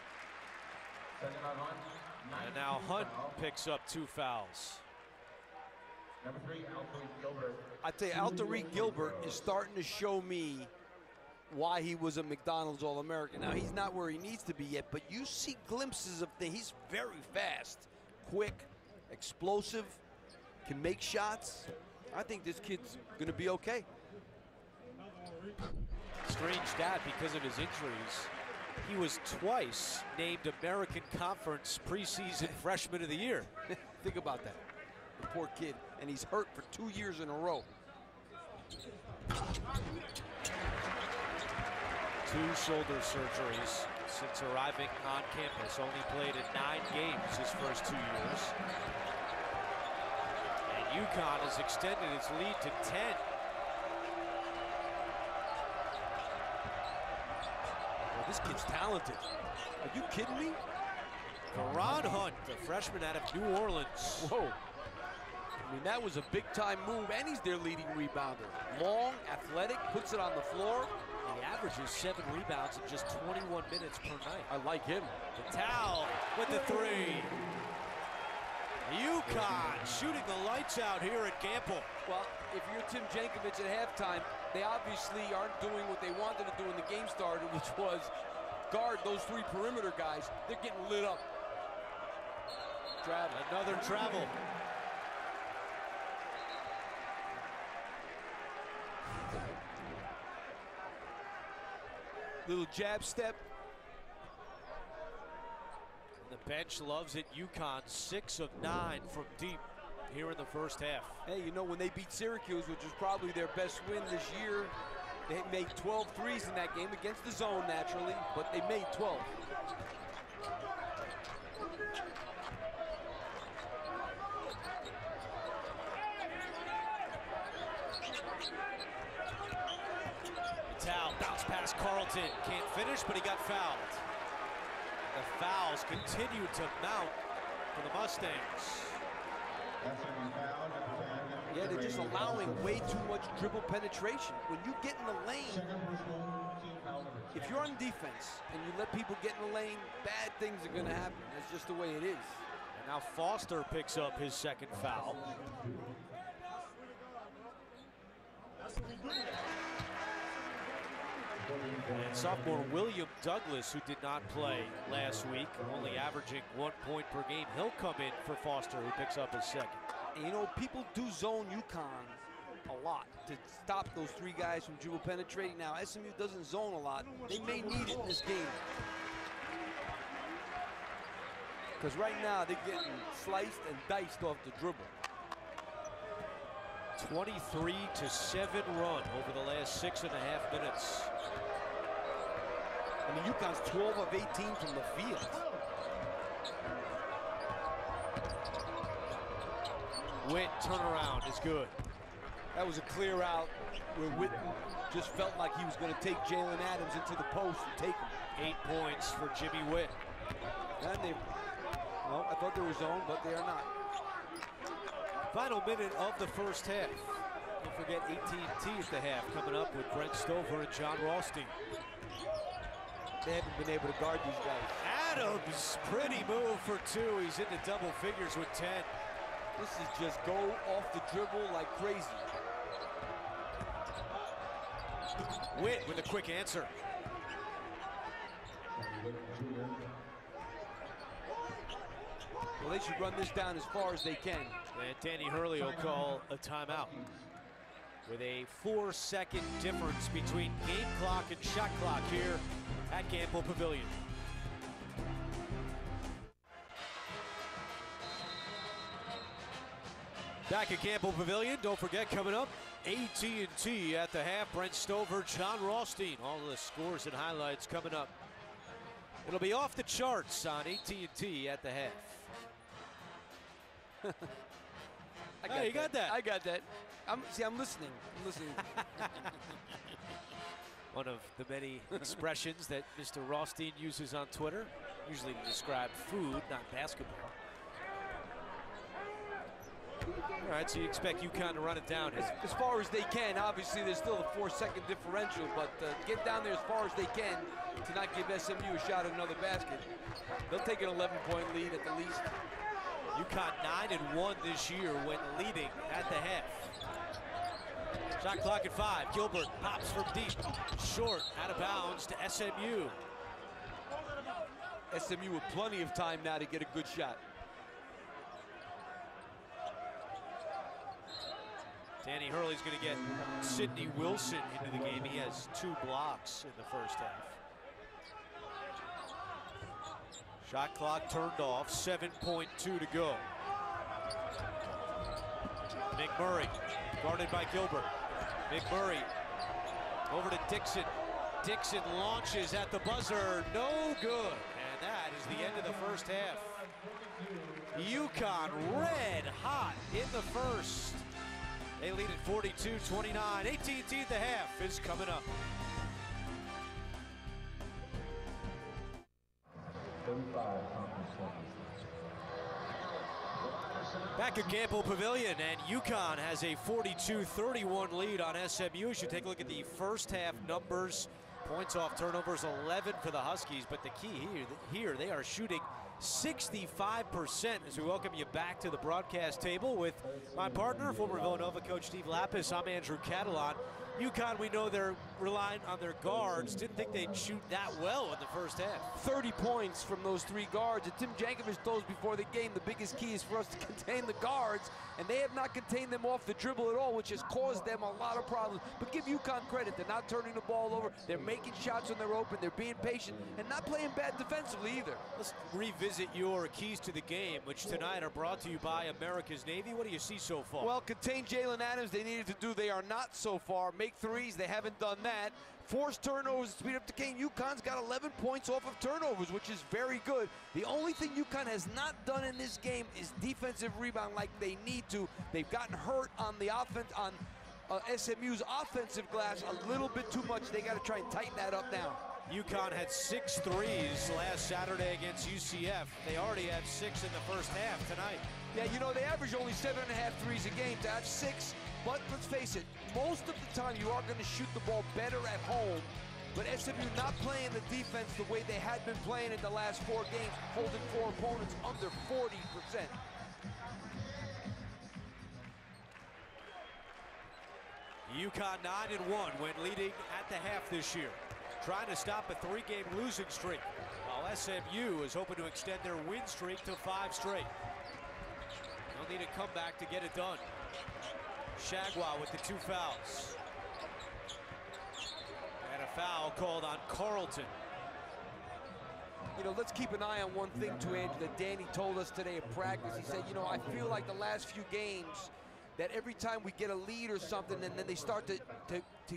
And now Hunt picks up 2 fouls. Number 3, Alterique Gilbert. I tell you, Alterique Gilbert is starting to show me why he was a McDonald's All-American. Now, he's not where he needs to be yet, but you see glimpses of things. He's very fast, quick, explosive, can make shots. I think this kid's going to be okay. Strange stat because of his injuries. He was twice named American Conference preseason freshman of the year. Think about that. The poor kid. And he's hurt for 2 years in a row. 2 shoulder surgeries since arriving on campus. Only played in 9 games his first 2 years. And UConn has extended its lead to 10. Well, this kid's talented. Are you kidding me? Karan Hunt, the freshman out of New Orleans. Whoa. I mean, that was a big-time move, and he's their leading rebounder. Long, athletic, puts it on the floor. He averages 7 rebounds in just 21 minutes per night. I like him. The towel with the 3. UConn shooting the lights out here at Gamble. Well, if you're Tim Jankovic at halftime, they obviously aren't doing what they wanted to do when the game started, which was guard those 3 perimeter guys. They're getting lit up. Travel. Another travel. Little jab step. The bench loves it. UConn 6 of 9 from deep here in the first half. Hey, you know, when they beat Syracuse, which was probably their best win this year, they made 12 threes in that game against the zone naturally, but they made 12. Towel, bounce past Carlton, can't finish, but he got fouled. The fouls continue to mount for the Mustangs. Yeah, they're just allowing way too much dribble penetration. When you get in the lane, if you're on defense and you let people get in the lane, bad things are going to happen. That's just the way it is. And now Foster picks up his second foul. And sophomore William Douglas, who did not play last week, only averaging 1 point per game, he'll come in for Foster, who picks up his second. And you know, people do zone UConn a lot to stop those three guys from dribble penetrating. Now, SMU doesn't zone a lot. They may need it in this game. Because right now, they're getting sliced and diced off the dribble. 23-7 run over the last 6.5 minutes. I mean, UConn's 12 of 18 from the field. Witt turnaround is good. That was a clear out where Witt just felt like he was going to take Jalen Adams into the post and take him. 8 points for Jimmy Witt. And they, well, I thought they were zoned, but they are not. Final minute of the first half. Don't forget AT&T at the half, coming up with Brent Stover and John Rothstein. They haven't been able to guard these guys. Adams, pretty move for 2. He's into double figures with 10. This is just go off the dribble like crazy. Witt with a quick answer. Well, they should run this down as far as they can. And Danny Hurley will call a timeout. With a 4-second difference between game clock and shot clock here at Gamble Pavilion. Back at Gamble Pavilion, don't forget, coming up, AT&T at the half. Brent Stover, John Rothstein, all the scores and highlights coming up. It'll be off the charts on AT&T at the half. You got that. I got that. I'm listening. I'm listening. One of the many expressions that Mr. Rothstein uses on Twitter, usually to describe food, not basketball. All right, so you expect UConn to run it down here. As far as they can. Obviously, there's still a 4-second differential, but get down there as far as they can to not give SMU a shot at another basket. They'll take an 11-point lead at the least. UConn 9-1 this year when leading at the half. Shot clock at 5. Gilbert pops from deep. Short, out of bounds to SMU. SMU with plenty of time now to get a good shot. Danny Hurley's going to get Sidney Wilson into the game. He has 2 blocks in the first half. Shot clock turned off, 7.2 to go. McMurray, guarded by Gilbert. McMurray over to Dixon. Dixon launches at the buzzer, no good. And that is the end of the first half. UConn red hot in the first. They lead at 42-29. AT&T at the half is coming up. Back at Gamble Pavilion, and UConn has a 42-31 lead on SMU. You should take a look at the first half numbers. Points off turnovers, 11 for the Huskies, but the key here they are shooting 65% as we welcome you back to the broadcast table with my partner, former Villanova coach Steve Lapis. I'm Andrew Catalan. UConn, we know they're relying on their guards. Didn't think they'd shoot that well in the first half. 30 points from those 3 guards. And Tim Jankovic told us before the game the biggest key is for us to contain the guards, and they have not contained them off the dribble at all, which has caused them a lot of problems. But give UConn credit. They're not turning the ball over. They're making shots when they're open. They're being patient and not playing bad defensively either. Let's revisit your keys to the game, which tonight are brought to you by America's Navy. What do you see so far? Well, contain Jalen Adams, they needed to do. They are not so far. Make threes, they haven't done that. Force turnovers, speed up the game. UConn's got 11 points off of turnovers, which is very good. The only thing UConn has not done in this game is defensive rebound like they need to. They've gotten hurt on the offense, on SMU's offensive glass a little bit too much. They got to try and tighten that up now. UConn had 6 threes last Saturday against UCF. They already had 6 in the first half tonight. Yeah, you know, they average only 7.5 threes a game. To have 6, but let's face it, most of the time you are going to shoot the ball better at home. But SMU not playing the defense the way they had been playing in the last 4 games, holding 4 opponents under 40%. UConn 9-1 when leading at the half this year, trying to stop a 3-game losing streak, while SMU is hoping to extend their win streak to 5 straight. They'll need a comeback to get it done. Shagwa with the 2 fouls. And a foul called on Carlton. You know, let's keep an eye on one thing too, Andrew, that Danny told us today at practice. He said, you know, I feel like the last few games that every time we get a lead or something and then they start to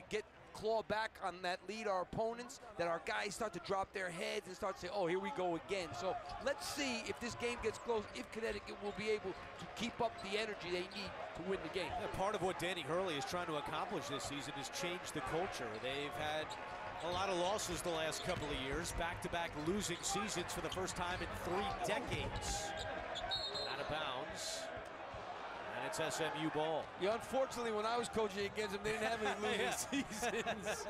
get claw back on that lead, our opponents, that our guys start to drop their heads and start to say, oh, here we go again. So let's see if this game gets close, if Connecticut will be able to keep up the energy they need to win the game. Yeah, part of what Danny Hurley is trying to accomplish this season is change the culture. They've had a lot of losses the last couple of years, back-to-back losing seasons for the first time in 3 decades. Out of bounds. And it's SMU ball. Yeah, unfortunately, when I was coaching against them, they didn't have any losing seasons.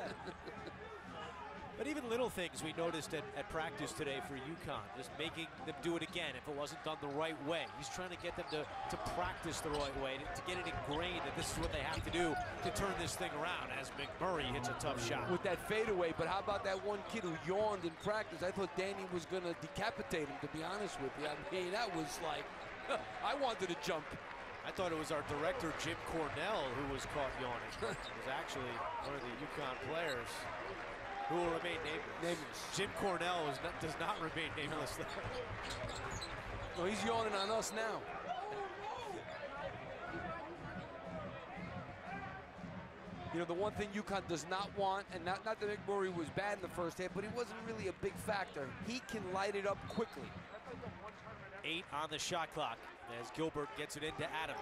But even little things we noticed at practice today for UConn, just making them do it again if it wasn't done the right way. He's trying to get them to practice the right way, to get it ingrained that this is what they have to do to turn this thing around as McMurray hits a tough shot. With that fadeaway, but how about that one kid who yawned in practice? I thought Danny was going to decapitate him, to be honest with you. I mean, that was like, I wanted to jump. I thought it was our director, Jim Cornell, who was caught yawning. It was actually one of the UConn players who will remain nameless. Jim Cornell does not remain nameless. No, he's yawning on us now. You know, the one thing UConn does not want, and not that McMurray was bad in the first half, but he wasn't really a big factor. He can light it up quickly. 8 on the shot clock as Gilbert gets it into Adams.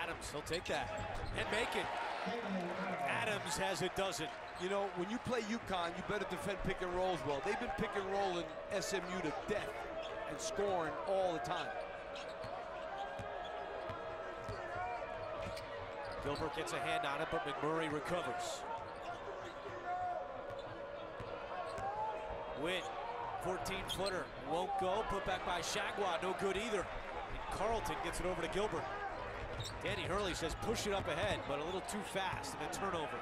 Adams, he'll take that and make it. Adams has a dozen. You know, when you play UConn, you better defend pick and rolls well. They've been pick and rolling SMU to death and scoring all the time. Gilbert gets a hand on it, but McMurray recovers. Win, 14-footer, won't go. Put back by Shagwa, no good either. And Carlton gets it over to Gilbert. Danny Hurley says push it up ahead, but a little too fast and a turnover.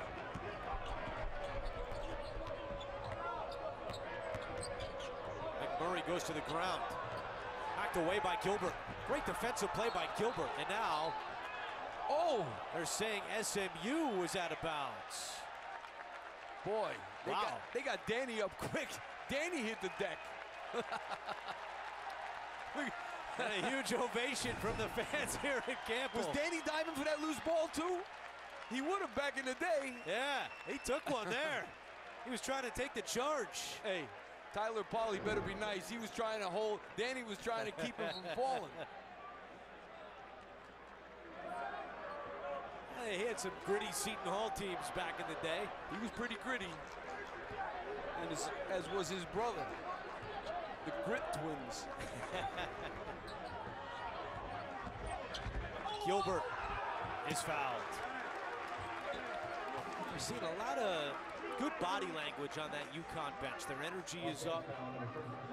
McMurray goes to the ground. Knocked away by Gilbert. Great defensive play by Gilbert. And now, oh, they're saying SMU was out of bounds. Boy, wow. They got Danny up quick. Danny hit the deck. And a huge ovation from the fans here at Campbell. Was Danny diving for that loose ball too? He would have back in the day. Yeah, he took one there. He was trying to take the charge. Hey, Tyler Pauly better be nice. He was trying to hold, Danny was trying to keep him from falling. He had some gritty Seton Hall teams back in the day. He was pretty gritty, and as was his brother, the Grit Twins. Gilbert is fouled. We've seen a lot of good body language on that UConn bench. Their energy is up.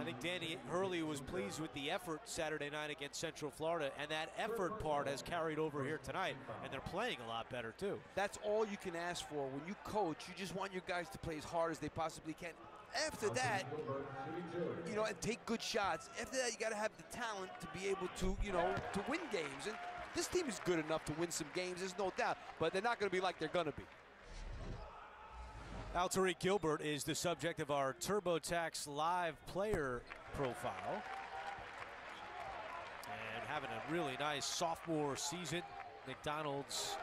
I think Danny Hurley was pleased with the effort Saturday night against Central Florida, and that effort part has carried over here tonight, and they're playing a lot better too. That's all you can ask for. When you coach, you just want your guys to play as hard as they possibly can. After that, you know, and take good shots. After that, you got to have the talent to be able to, you know, to win games. And this team is good enough to win some games, there's no doubt, but they're not going to be like they're going to be. Tariq Gilbert is the subject of our TurboTax live player profile. And having a really nice sophomore season. McDonald's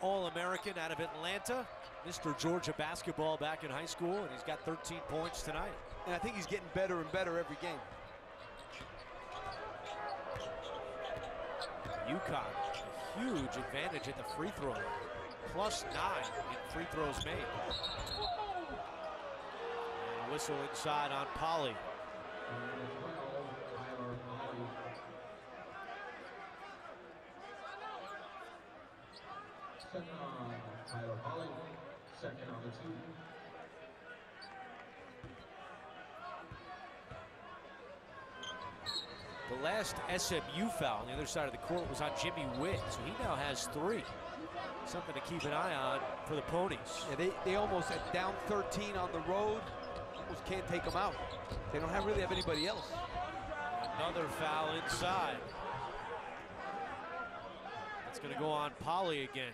All-American out of Atlanta. Mr. Georgia basketball back in high school, and he's got 13 points tonight. And I think he's getting better and better every game. UConn, a huge advantage at the free throw line. +9 in free throws made. And a whistle inside on Polley. Second on Tyler Polley, second on the team. The last SMU foul on the other side of the court was on Jimmy Witt, so he now has 3. Something to keep an eye on for the Ponies. Yeah, they almost at down 13 on the road, almost can't take them out. They don't really have anybody else. Another foul inside. That's going to go on Polley again.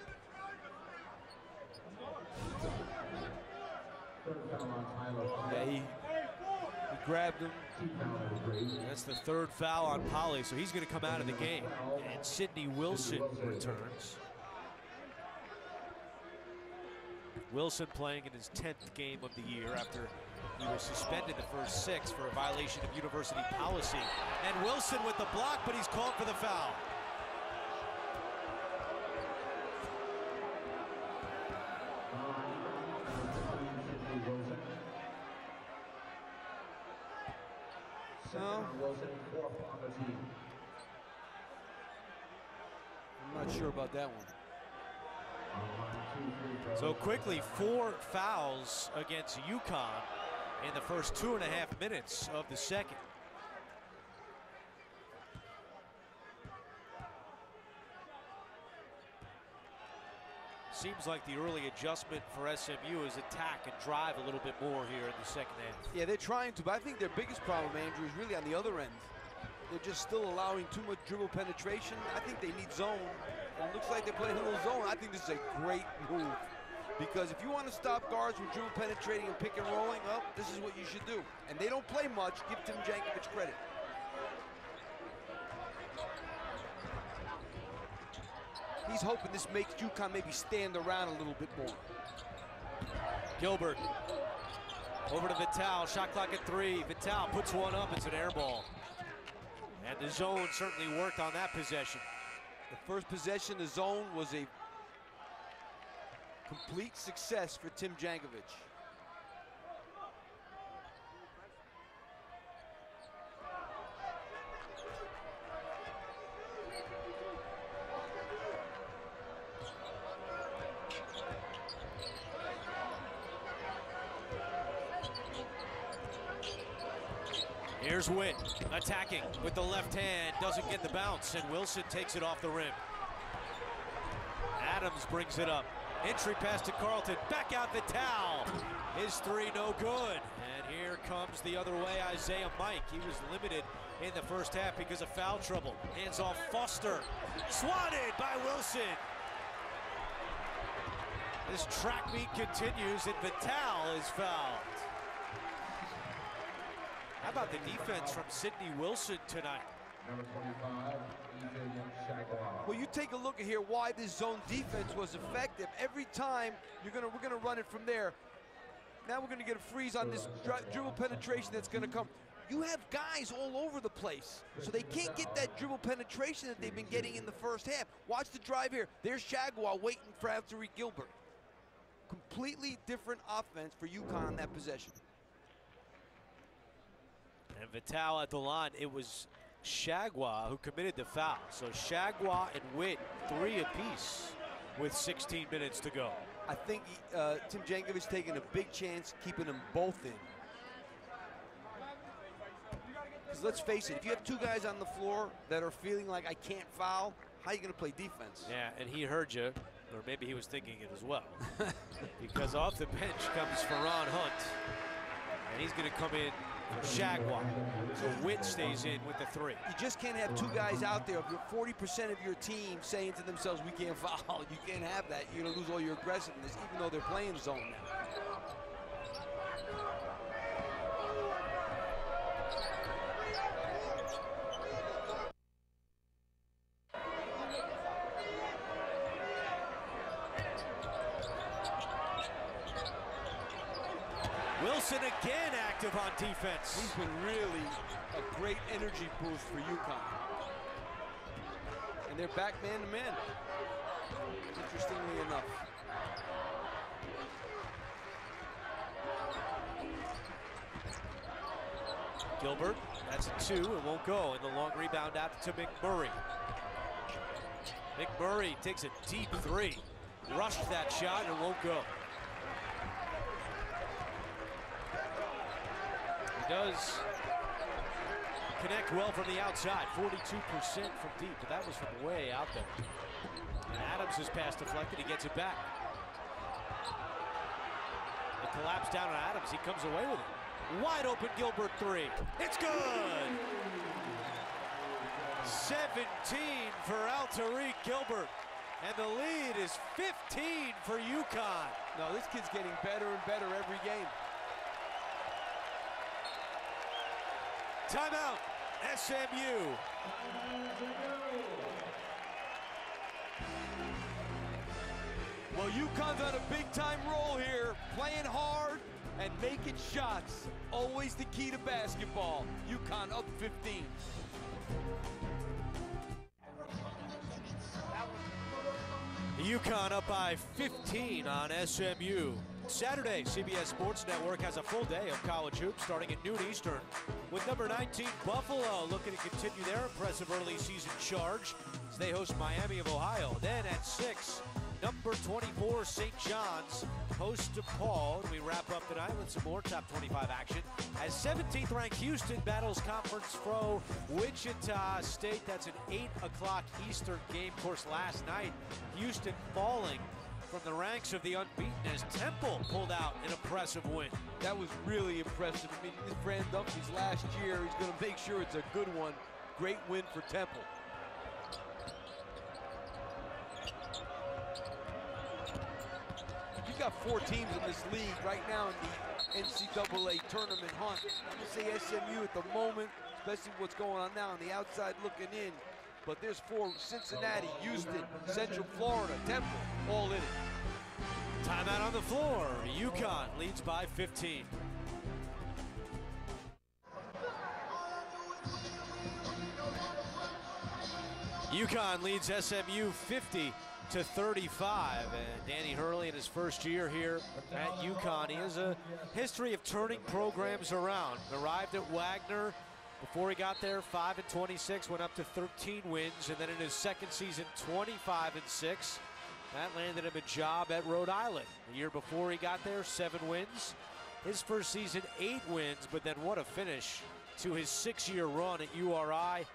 Yeah, he grabbed him. That's the 3rd foul on Polley, so he's going to come out of the game. And Sidney Wilson returns. Wilson playing in his 10th game of the year after he was suspended the first 6 for a violation of university policy. And Wilson with the block, but he's called for the foul. I'm not sure about that one. So quickly, 4 fouls against UConn in the first 2.5 minutes of the second. Seems like the early adjustment for SMU is attack and drive a little bit more here in the second half. Yeah, they're trying to, but I think their biggest problem, Andrew, is really on the other end. They're just still allowing too much dribble penetration. I think they need zone. And it looks like they're playing a little zone. I think this is a great move. Because if you want to stop guards from dribble penetrating and pick and rolling, well, this is what you should do. And they don't play much. Give Tim Jankovic credit. He's hoping this makes UConn maybe stand around a little bit more. Gilbert over to Vital, shot clock at 3. Vital puts one up, it's an air ball. And the zone certainly worked on that possession. The first possession, the zone, was a complete success for Tim Jankovic. Here's Witt attacking with the left hand, doesn't get the bounce, and Wilson takes it off the rim. Adams brings it up. Entry pass to Carlton, back out Vital. His 3 no good. And here comes the other way Isaiah Mike. He was limited in the first half because of foul trouble. Hands off Foster, swatted by Wilson. This track meet continues and Vital is fouled. How about the defense from Sidney Wilson tonight? Number 25, Shagwell. Well, you take a look at here why this zone defense was effective. Every time we're gonna run it from there. Now we're gonna get a freeze on this dribble penetration that's gonna come. You have guys all over the place, so they can't get that dribble penetration that they've been getting in the first half. Watch the drive here. There's Shagwell waiting for Tariq Gilbert. Completely different offense for UConn on that possession. And Vital at the line, it was Shagwa who committed the foul. So Shagwa and Witt 3 apiece with 16 minutes to go. I think Tim Jankovic taking a big chance, keeping them both in. Because let's face it, if you have two guys on the floor that are feeling like I can't foul, how are you going to play defense? Yeah, and he heard you, or maybe he was thinking it as well. Because off the bench comes Ferran Hunt, and he's going to come in for Shagwar. So Witt stays in with the three. You just can't have two guys out there, 40% of your team saying to themselves, we can't foul. You can't have that. You're going to lose all your aggressiveness, even though they're playing zone now. Wilson again active on defense. He's been really a great energy boost for UConn. And they're back man to man, interestingly enough. Gilbert, that's a 2, it won't go. And the long rebound out to McMurray. McMurray takes a deep 3. Rushed that shot and won't go. Does connect well from the outside, 42% from deep, but that was from way out there. And Adams' his pass deflected, he gets it back. The collapse down on Adams, he comes away with it. Wide open Gilbert 3, it's good! 17 for Al-Tariq Gilbert, and the lead is 15 for UConn. No, this kid's getting better and better every game. Timeout, SMU. Well, UConn's on a big-time roll here, playing hard and making shots. Always the key to basketball. UConn up 15. UConn up by 15 on SMU. Saturday, CBS Sports Network has a full day of college hoops starting at noon Eastern with number 19 Buffalo looking to continue their impressive early season charge as they host Miami of Ohio. Then at 6, number 24 St. John's hosts DePaul. And we wrap up tonight with some more top 25 action as 17th ranked Houston battles conference foe Wichita State. That's an 8 o'clock Eastern game. Of course, last night Houston falling from the ranks of the unbeaten as Temple pulled out an impressive win. That was really impressive. I mean, this Fran Dunphy's last year. He's going to make sure it's a good one. Great win for Temple. You got 4 teams in this league right now in the NCAA tournament hunt. I'm going to say SMU at the moment, especially what's going on now on the outside looking in. But there's 4, Cincinnati, Houston, Central Florida, Temple, all in it. Timeout on the floor. UConn leads by 15. UConn leads SMU 50-35. And Danny Hurley in his first year here at UConn, he has a history of turning programs around. Arrived at Wagner. Before he got there, 5-26, went up to 13 wins, and then in his second season, 25-6. That landed him a job at Rhode Island. The year before he got there, 7 wins. His first season, 8 wins, but then what a finish to his 6-year run at URI.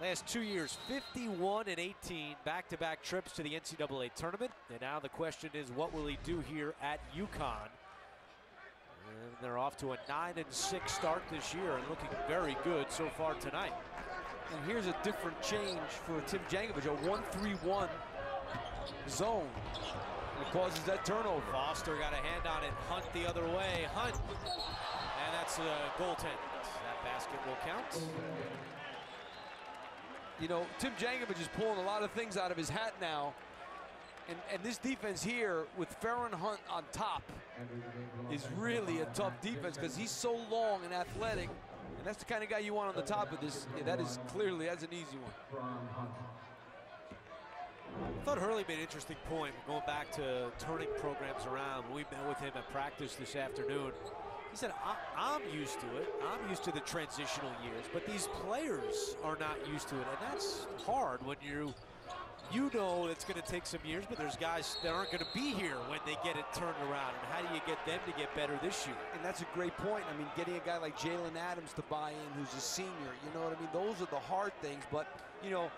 Last 2 years, 51-18, back-to-back trips to the NCAA tournament. And now the question is, what will he do here at UConn? And they're off to a 9-6 start this year and looking very good so far tonight. And here's a different change for Tim Jankovic, a 1-3-1 zone. It causes that turnover. Foster got a hand on it. Hunt the other way. Hunt. And that's a goaltend. That basket will count. You know, Tim Jankovic is pulling a lot of things out of his hat now. And this defense here with Ferran Hunt on top is really a tough defense because he's so long and athletic. And that's the kind of guy you want on the top of this. Yeah, that is clearly, that's an easy one. I thought Hurley made an interesting point going back to turning programs around. We met with him at practice this afternoon. He said, I'm used to it. I'm used to the transitional years, but these players are not used to it. And that's hard when you you know it's going to take some years, but there's guys that aren't going to be here when they get it turned around. And how do you get them to get better this year? And that's a great point. I mean, getting a guy like Jalen Adams to buy in who's a senior, you know what I mean? Those are the hard things, but, you know,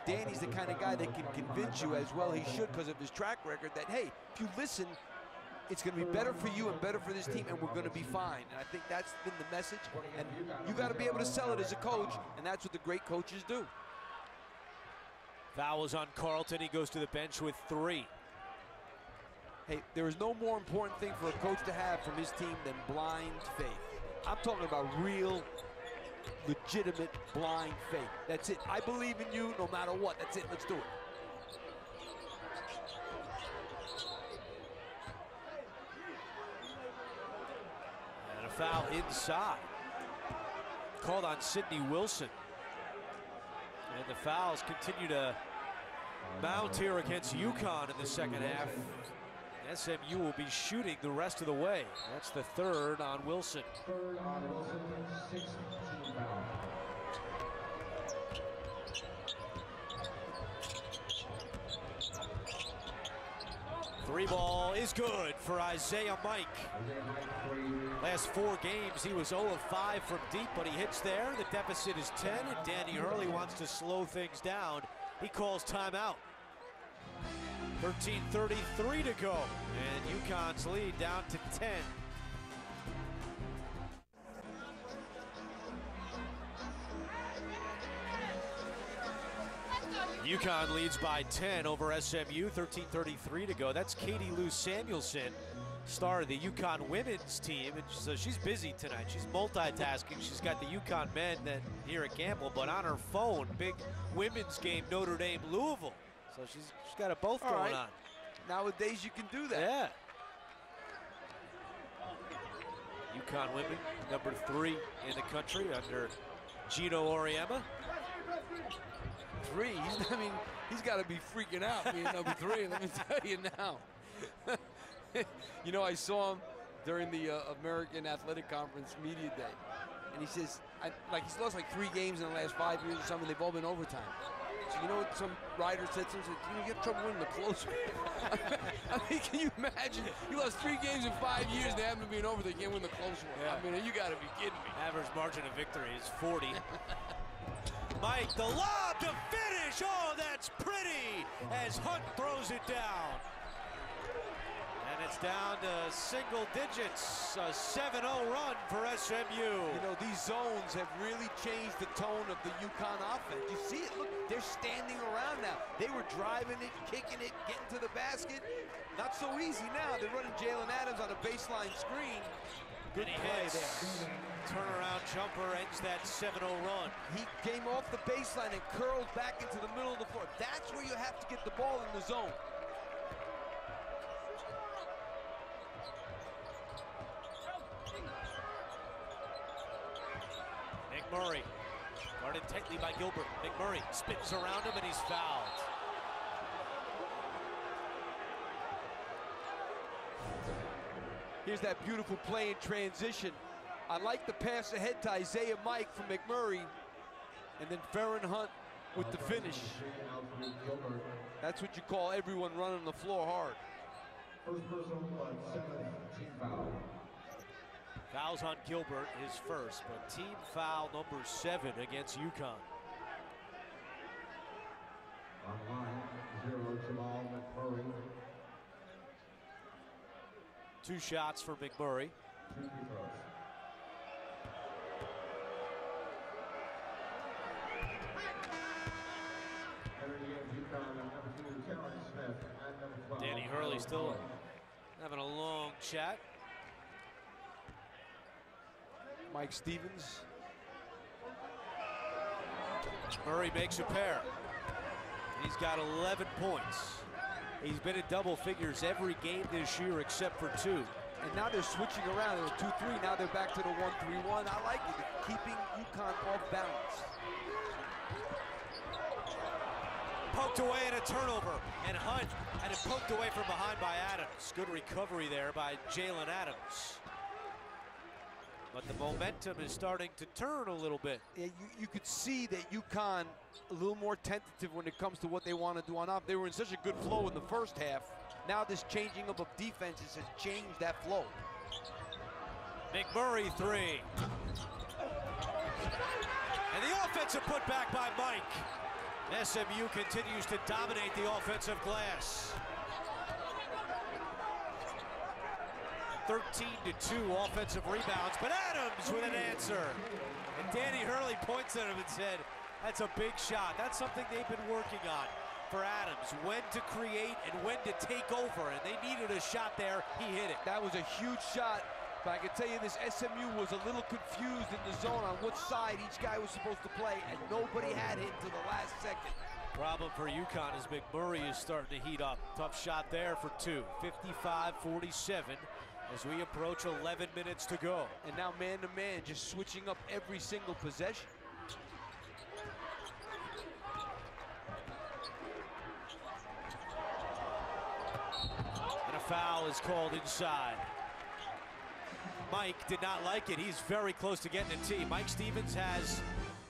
Danny's the kind of guy that can convince you, as well he should because of his track record, that, hey, if you listen, it's going to be better for you and better for this team, and we're going to be fine. And I think that's been the message, and you got to be able to sell it as a coach, and that's what the great coaches do. Foul is on Carlton. He goes to the bench with 3. Hey, there is no more important thing for a coach to have from his team than blind faith. I'm talking about real, legitimate blind faith. That's it. I believe in you no matter what. That's it. Let's do it. And a foul inside. Called on Sidney Wilson. And the fouls continue to mount here against UConn in the second half. SMU will be shooting the rest of the way. That's the 3rd on Wilson. 3rd on Wilson, 16 foul. Three ball is good for Isaiah Mike. Last 4 games, he was 0 of 5 from deep, but he hits there. The deficit is 10, and Danny Hurley wants to slow things down. He calls timeout. 13:33 to go, and UConn's lead down to 10. UConn leads by 10 over SMU, 13:33 to go. That's Katie Lou Samuelson, star of the UConn women's team, and so she's busy tonight. She's multitasking. She's got the UConn men then here at Campbell, but on her phone, big women's game, Notre Dame, Louisville. So she's got it both going on. Nowadays you can do that. Yeah. UConn women, number 3 in the country under Gino Auriemma. 3. He's got to be freaking out being number 3. Let me tell you now. You know, I saw him during the American Athletic Conference Media Day, and he says, he's lost like 3 games in the last 5 years or something. They've all been overtime. So you know what some writer said to him? You get trouble winning the close one. I mean, can you imagine? You lost 3 games in 5 years, and they happen to be an over. They can't win the close one. Yeah. I mean, you got to be kidding me. Average margin of victory is 40. Mike, the lob to finish. Oh, that's pretty as Hunt throws it down. And it's down to single digits, a 7-0 run for SMU. You know, these zones have really changed the tone of the UConn offense. You see it? Look, they're standing around now. They were driving it, kicking it, getting to the basket. Not so easy now. They're running Jalen Adams on a baseline screen. Good play there. Turnaround jumper ends that 7-0 run. He came off the baseline and curled back into the middle of the floor. That's where you have to get the ball in the zone. McMurray, guarded tightly by Gilbert. McMurray spins around him and he's fouled. Here's that beautiful play in transition. I like the pass ahead to Isaiah Mike from McMurray, and then Farron Hunt with the finish. That's what you call everyone running the floor hard. First personal, 7, team foul. Fouls on Gilbert, his first, but team foul number 7 against UConn. On line, 0, Jamal McMurray. 2 shots for McMurray. 2 free throws. Danny Hurley still having a long chat. Mike Stevens. Murray makes a pair. He's got 11 points. He's been in double figures every game this year except for 2. And now they're switching around. They were 2-3. Now they're back to the 1-3-1. I like it. Keeping UConn off balance. Poked away and a turnover. And Hunt had it poked away from behind by Adams. Good recovery there by Jalen Adams. But the momentum is starting to turn a little bit. Yeah, you could see that UConn a little more tentative when it comes to what they want to do on offense. They were in such a good flow in the first half. Now this changing up of defenses has changed that flow. McMurray three. And the offensive putback by Mike. SMU continues to dominate the offensive glass. 13-2 offensive rebounds, but Adams with an answer. And Danny Hurley points at him and said, that's a big shot. That's something they've been working on for Adams, when to create and when to take over, and they needed a shot there. He hit it. That was a huge shot, but I can tell you this, SMU was a little confused in the zone on which side each guy was supposed to play, and nobody had him to the last second. Problem for UConn is McMurray is starting to heat up. Tough shot there for two. 55-47 as we approach 11 minutes to go. And now man-to-man, just switching up every single possession. And a foul is called inside. Mike did not like it. He's very close to getting a tee. Mike Stevens has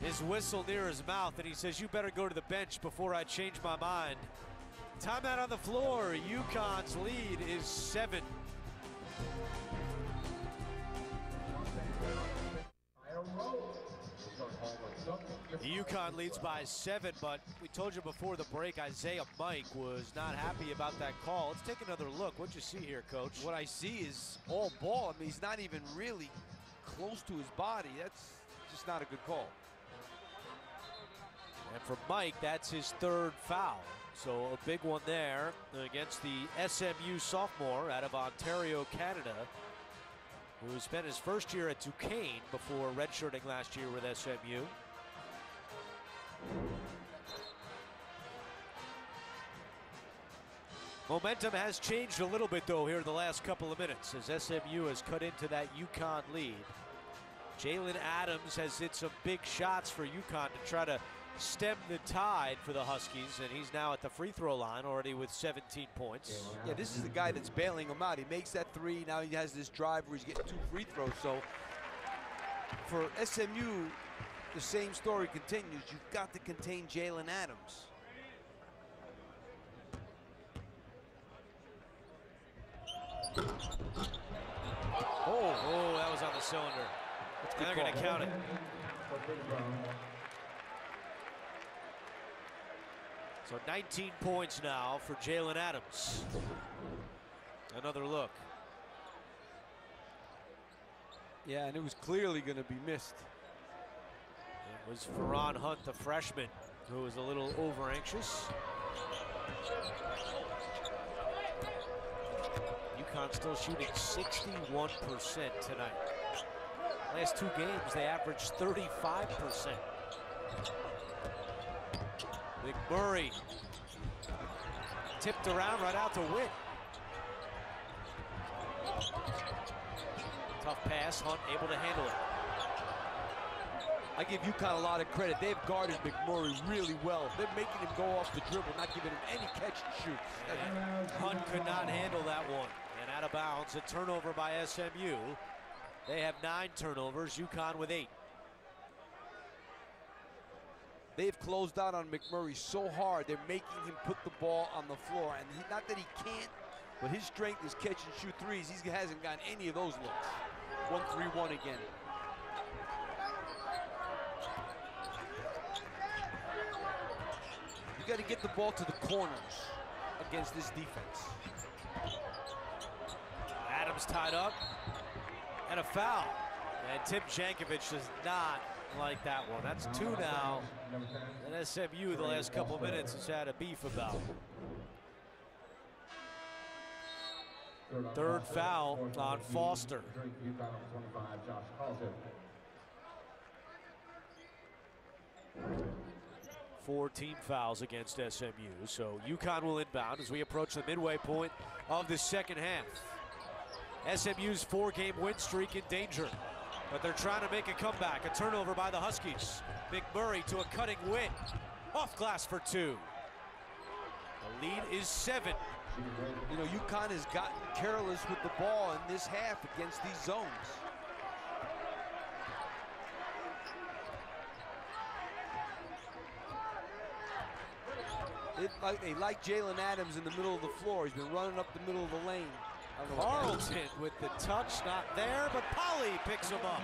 his whistle near his mouth, and he says, you better go to the bench before I change my mind. Timeout on the floor. UConn's lead is 7. UConn leads by 7, but we told you before the break, Isaiah Mike was not happy about that call. Let's take another look. What'd you see here, Coach? What I see is all ball. I mean, he's not even really close to his body. That's just not a good call. And for Mike, that's his 3rd foul. So a big one there against the SMU sophomore out of Ontario, Canada, who spent his first year at Duquesne before redshirting last year with SMU. Momentum has changed a little bit, though, here in the last couple of minutes as SMU has cut into that UConn lead. Jalen Adams has hit some big shots for UConn to try to stem the tide for the Huskies, and he's now at the free throw line already with 17 points. Yeah, this is the guy that's bailing him out. He makes that three, now he has this drive where he's getting 2 free throws. So for SMU, the same story continues. You've got to contain Jalen Adams. Oh, that was on the cylinder. And they're going to count it. So 19 points now for Jalen Adams. Another look. Yeah, and it was clearly going to be missed. It was Ferran Hunt, the freshman, who was a little over-anxious. UConn still shooting 61% tonight. Last 2 games, they averaged 35%. McMurray tipped around right out to Witt. Tough pass, Hunt able to handle it. I give UConn a lot of credit. They've guarded McMurray really well. They're making him go off the dribble, not giving him any catch and shoot. And Hunt could not handle that one. And out of bounds, a turnover by SMU. They have 9 turnovers, UConn with 8. They've closed out on McMurray so hard, they're making him put the ball on the floor. And not that he can't, but his strength is catch and shoot threes. He hasn't gotten any of those looks. 1-3-1 again. You got to get the ball to the corners against this defense. Adams tied up, and a foul. And Tim Jankovic does not like that one. That's 2 now. And SMU the last couple of minutes has had a beef about. 3rd foul on Foster. 14 fouls against SMU. So UConn will inbound as we approach the midway point of the second half. SMU's 4-game win streak in danger, but they're trying to make a comeback. A turnover by the Huskies. McMurray to a cutting Witt. Off glass for 2. The lead is 7. You know, UConn has gotten careless with the ball in this half against these zones. They like Jalen Adams in the middle of the floor. He's been running up the middle of the lane. Carlton with the touch, not there, but Polly picks him up.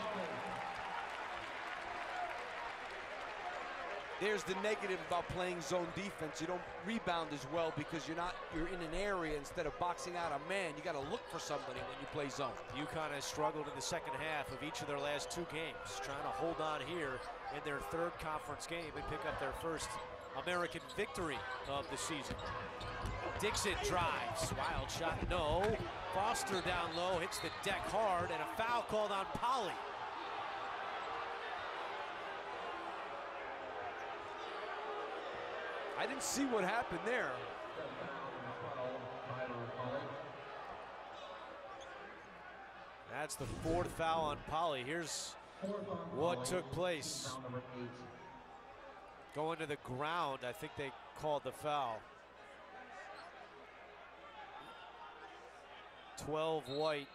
There's the negative about playing zone defense. You don't rebound as well because you're in an area instead of boxing out a man. You got to look for somebody when you play zone. UConn has struggled in the second half of each of their last 2 games, trying to hold on here in their 3rd conference game and pick up their first American victory of the season. Dixon drives, wild shot, no. Foster down low, hits the deck hard, and a foul called on Polly. I didn't see what happened there. That's the 4th foul on Polly. Here's what took place. Going to the ground, I think they called the foul. 12 White.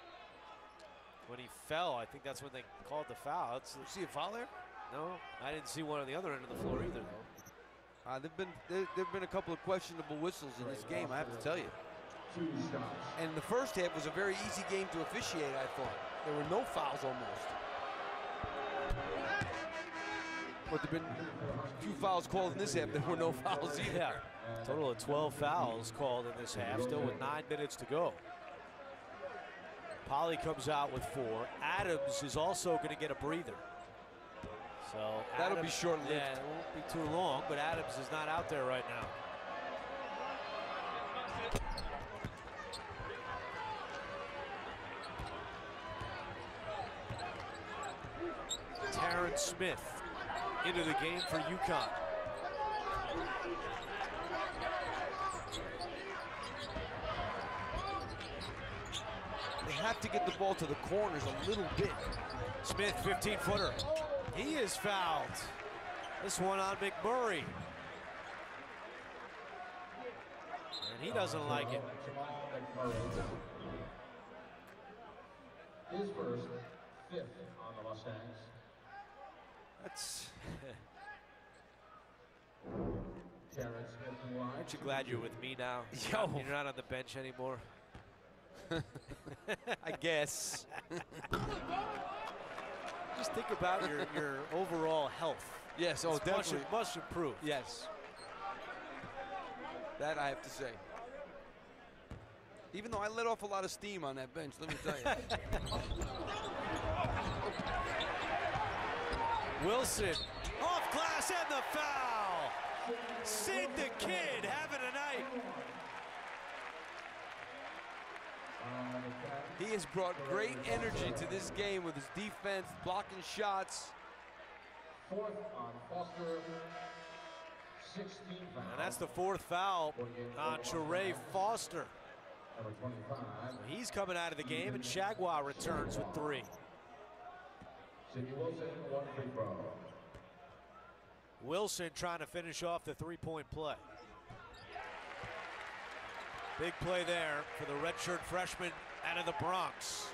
When he fell, I think that's when they called the foul. You see a foul there? No, I didn't see one on the other end of the floor either, though. There've been a couple of questionable whistles in this game, I have to tell you. And the first half was a very easy game to officiate, I thought. There were no fouls almost. But there've been a few fouls called in this half. There were no fouls either. Yeah, total of 12 fouls called in this half, still with 9 minutes to go. Polly comes out with 4. Adams is also going to get a breather. So that'll Adams, be short-lived. Yeah, it won't be too long, but Adams is not out there right now. Terrence Smith into the game for UConn. They have to get the ball to the corners a little bit. Smith, 15-footer. He is fouled. This one on McMurray. And he doesn't like it. His first, 5th on the Mustangs. That's... Smith, Aren't you glad you're with me now? Yo. You're not on the bench anymore. I guess. Just think about your overall health. Yes, oh, It's definitely. much improved. Yes. That I have to say. Even though I let off a lot of steam on that bench, let me tell you. Wilson, off glass and the foul. Sid the Kid having a night. He has brought great energy to this game with his defense, blocking shots. 4th on Foster, 16 foul. And that's the 4th foul on Jure Foster. Number 25. He's coming out of the game, and Shagwa returns with 3. Sidney Wilson, 1 free throw. Wilson trying to finish off the 3-point play. Big play there for the redshirt freshman out of the Bronx.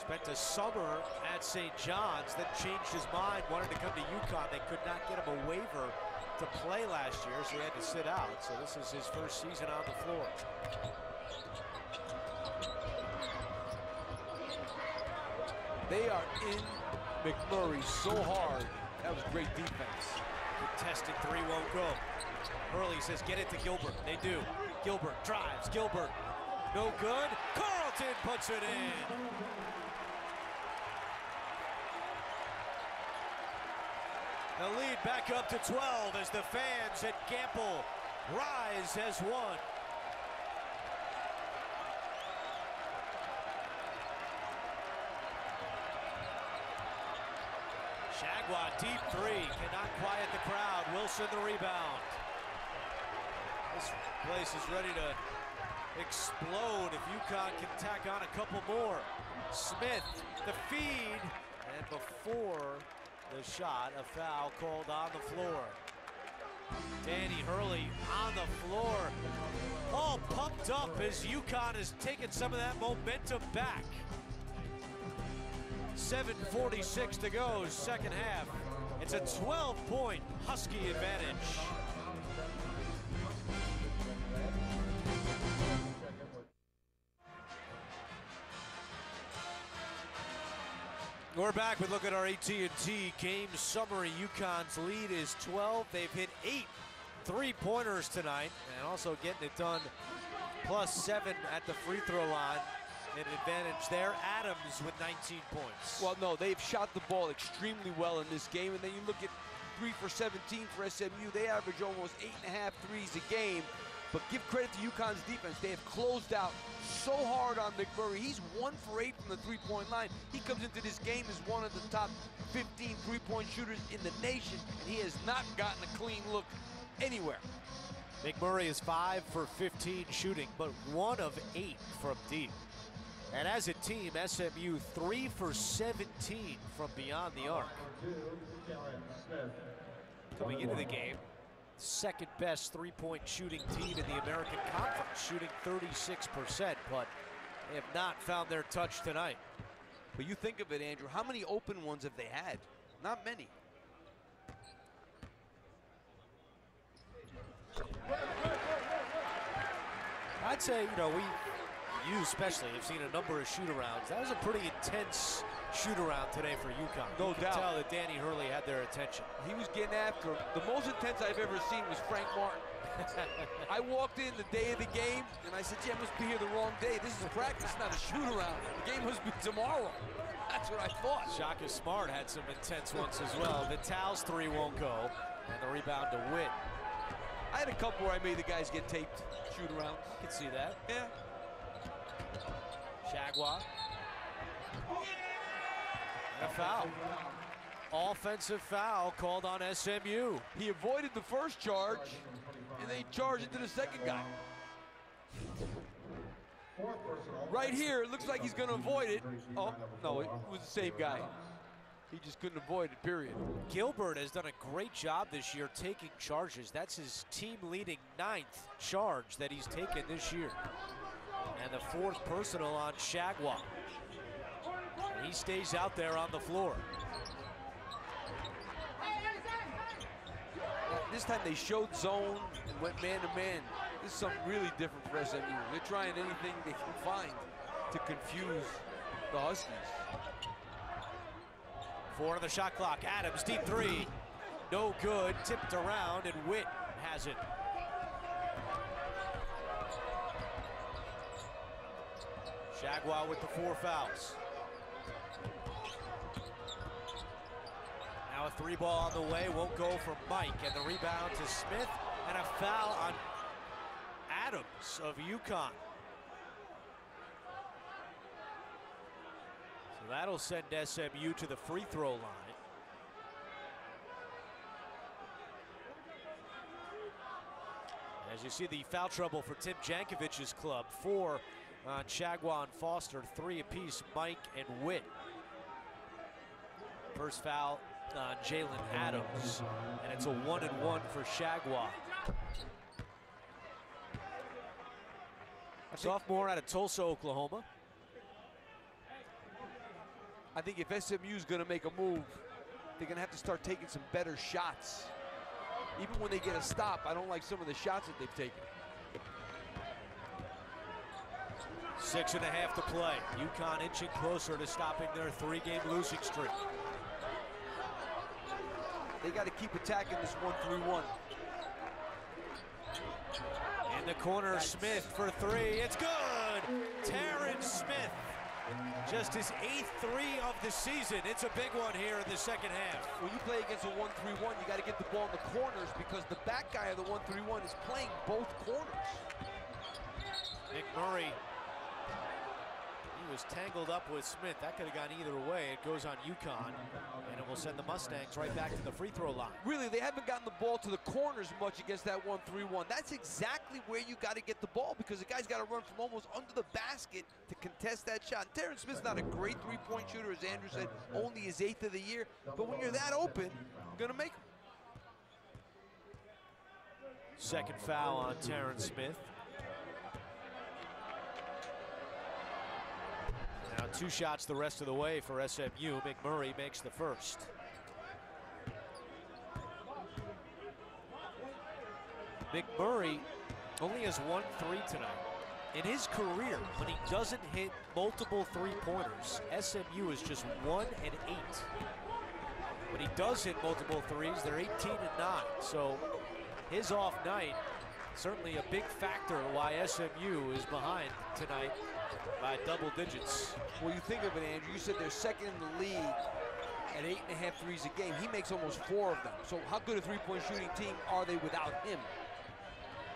Spent a summer at St. John's, then changed his mind, wanted to come to UConn. They could not get him a waiver to play last year, so he had to sit out. So this is his first season on the floor. They are in McMurray so hard. That was great defense. Contested 3 won't go. Hurley says, get it to Gilbert. They do. Gilbert drives. Gilbert, no good. Carlton puts it in. The lead back up to 12 as the fans at Gamble rise as one. Shagwa, deep 3, cannot quiet the crowd. Wilson the rebound. This place is ready to explode if UConn can tack on a couple more. Smith, the feed, and before the shot, a foul called on the floor. Danny Hurley on the floor, all pumped up as UConn has taken some of that momentum back. 7:46 to go, second half. It's a 12-point Husky advantage. We're back with a look at our AT&T game summary. UConn's lead is 12. They've hit 8 3-pointers tonight and also getting it done +7 at the free throw line. An advantage there. Adams with 19 points. Well, no, they've shot the ball extremely well in this game. And then you look at 3 for 17 for SMU. They average almost 8.5 threes a game. But give credit to UConn's defense. They have closed out so hard on McMurray. He's 1 for 8 from the three-point line. He comes into this game as one of the top 15 three-point shooters in the nation, and he has not gotten a clean look anywhere. McMurray is 5 for 15 shooting, but 1 of 8 from deep. And as a team, SMU 3 for 17 from beyond the arc. Coming into the game, second best three-point shooting team in the American Conference, shooting 36%, but they have not found their touch tonight. But you think of it, Andrew, how many open ones have they had? Not many. I'd say, you especially have seen a number of shoot-arounds. That was a pretty intense shoot-around today for UConn. No doubt. You can tell that Danny Hurley had their attention. He was getting after him. The most intense I've ever seen was Frank Martin. I walked in the day of the game, and I said, gee, I must be here the wrong day. This is practice, not a shoot-around. The game must be tomorrow. That's what I thought. Shaka Smart had some intense ones as well. Vital's 3 won't go, and the rebound to Witt. I had a couple where I made the guys get taped shoot-arounds. You can see that. Yeah. Shagwa. And a foul. Offensive foul called on SMU. He avoided the first charge, and they charged into the second guy. Right here, it looks like he's going to avoid it. Oh, no, it was the same guy. He just couldn't avoid it, period. Gilbert has done a great job this year taking charges. That's his team-leading 9th charge that he's taken this year. And the 4th personal on Shagwa. And he stays out there on the floor. This time they showed zone and went man-to-man. This is something really different for SMU. They're trying anything they can find to confuse the Huskies. 4 on the shot clock. Adams, deep 3. No good. Tipped around, and Witt has it. Shagwa with the 4 fouls. Now a 3 ball on the way. Won't go for Mike. And the rebound to Smith. And a foul on Adams of UConn. So that'll send SMU to the free throw line. As you see, the foul trouble for Tim Jankovic's club. 4 on Shagwa and Foster, 3 apiece, Mike and Witt. First foul on Jalen Adams, and it's a 1-and-1 for Shagwa. Sophomore out of Tulsa, Oklahoma. I think if SMU is going to make a move, they're going to have to start taking some better shots. Even when they get a stop, I don't like some of the shots that they've taken. 6.5 to play. UConn inching closer to stopping their 3-game losing streak. They got to keep attacking this 1-3-1. In the corner, Smith for 3. It's good! Terrence Smith. Just his 8th 3 of the season. It's a big one here in the second half. When you play against a 1-3-1, you got to get the ball in the corners because the back guy of the 1-3-1 is playing both corners. McMurray, he was tangled up with Smith. That could have gone either way. It goes on UConn, and it will send the Mustangs right back to the free throw line. Really, they haven't gotten the ball to the corners much against that 1-3-1. That's exactly where you got to get the ball because the guy's got to run from almost under the basket to contest that shot. And Terrence Smith's not a great three-point shooter, as Andrew said, only his 8th of the year. But when you're that open, you're going to make him. Second foul on Terrence Smith. Now 2 shots the rest of the way for SMU. McMurray makes the first. McMurray only has 1 3 tonight. In his career, when he doesn't hit multiple 3-pointers, SMU is just 1 and 8. When he does hit multiple threes, they're 18 and 9. So his off night, certainly a big factor why SMU is behind tonight by double digits. Well, you think of it, Andrew, you said they're second in the league at 8.5 threes a game. He makes almost 4 of them. So how good a three-point shooting team are they without him?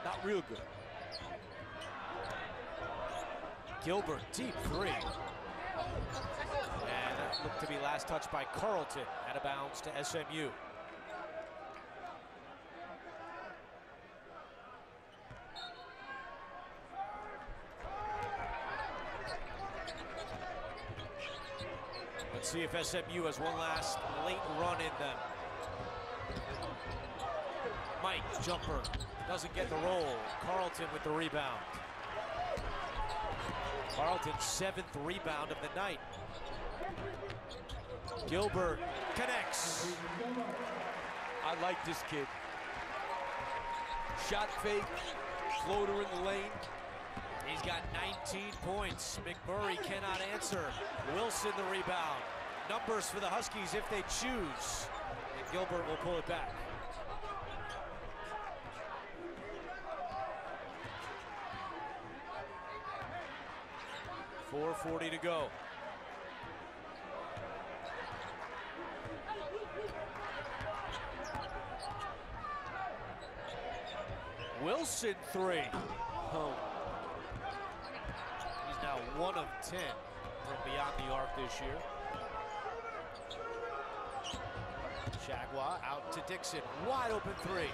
Not real good. Gilbert, deep 3. And that looked to be last touched by Carlton, out of bounds to SMU. Let's see if SMU has one last late run in them. Mike, jumper, doesn't get the roll. Carlton with the rebound. Carlton's 7th rebound of the night. Gilbert connects. I like this kid. Shot fake, floater in the lane. He's got 19 points. McMurray cannot answer. Wilson the rebound. Numbers for the Huskies if they choose. And Gilbert will pull it back. .440 to go. Wilson 3. Oh. He's now 1 of 10 from beyond the arc this year. Shagwa out to Dixon. Wide open 3.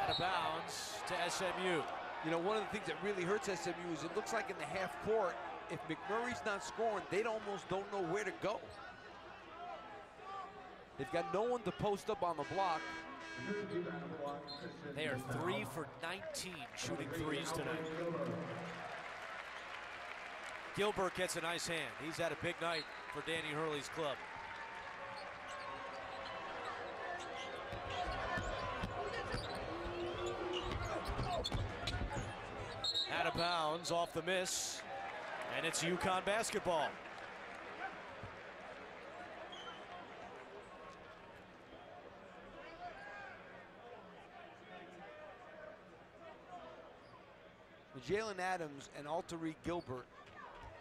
Out of bounds to SMU. You know, one of the things that really hurts SMU is it looks like in the half court, if McMurray's not scoring, they almost don't know where to go. They've got no one to post up on the block. They are 3 for 19 shooting threes tonight. Gilbert gets a nice hand. He's had a big night for Danny Hurley's club. Out of bounds, off the miss, and it's UConn basketball. Jalen Adams and Alterique Gilbert,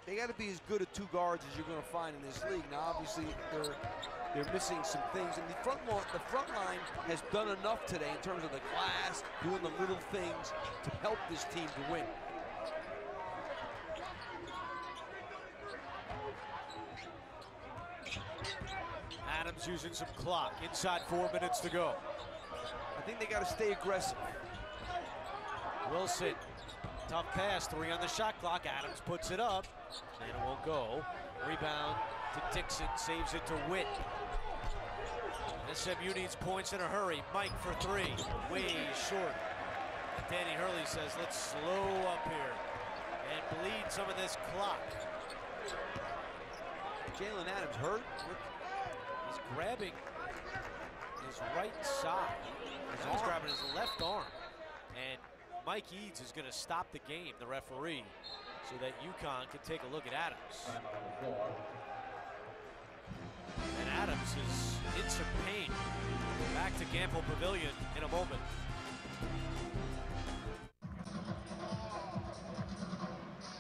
they got to be as good at 2 guards as you're going to find in this league. Now, obviously, they're missing some things, and the front line has done enough today in terms of the glass, doing the little things to help this team to win. Adams using some clock. Inside 4 minutes to go. I think they got to stay aggressive. Wilson, tough pass, 3 on the shot clock. Adams puts it up, and it won't go. Rebound to Dixon, saves it to Witt. SMU needs points in a hurry. Mike for 3, way short. And Danny Hurley says, let's slow up here and bleed some of this clock. Jalen Adams hurt. He's grabbing his right side. He's grabbing his left arm. And Mike Eads is going to stop the game, the referee, so that UConn can take a look at Adams. And Adams is in some pain. Back to Gamble Pavilion in a moment.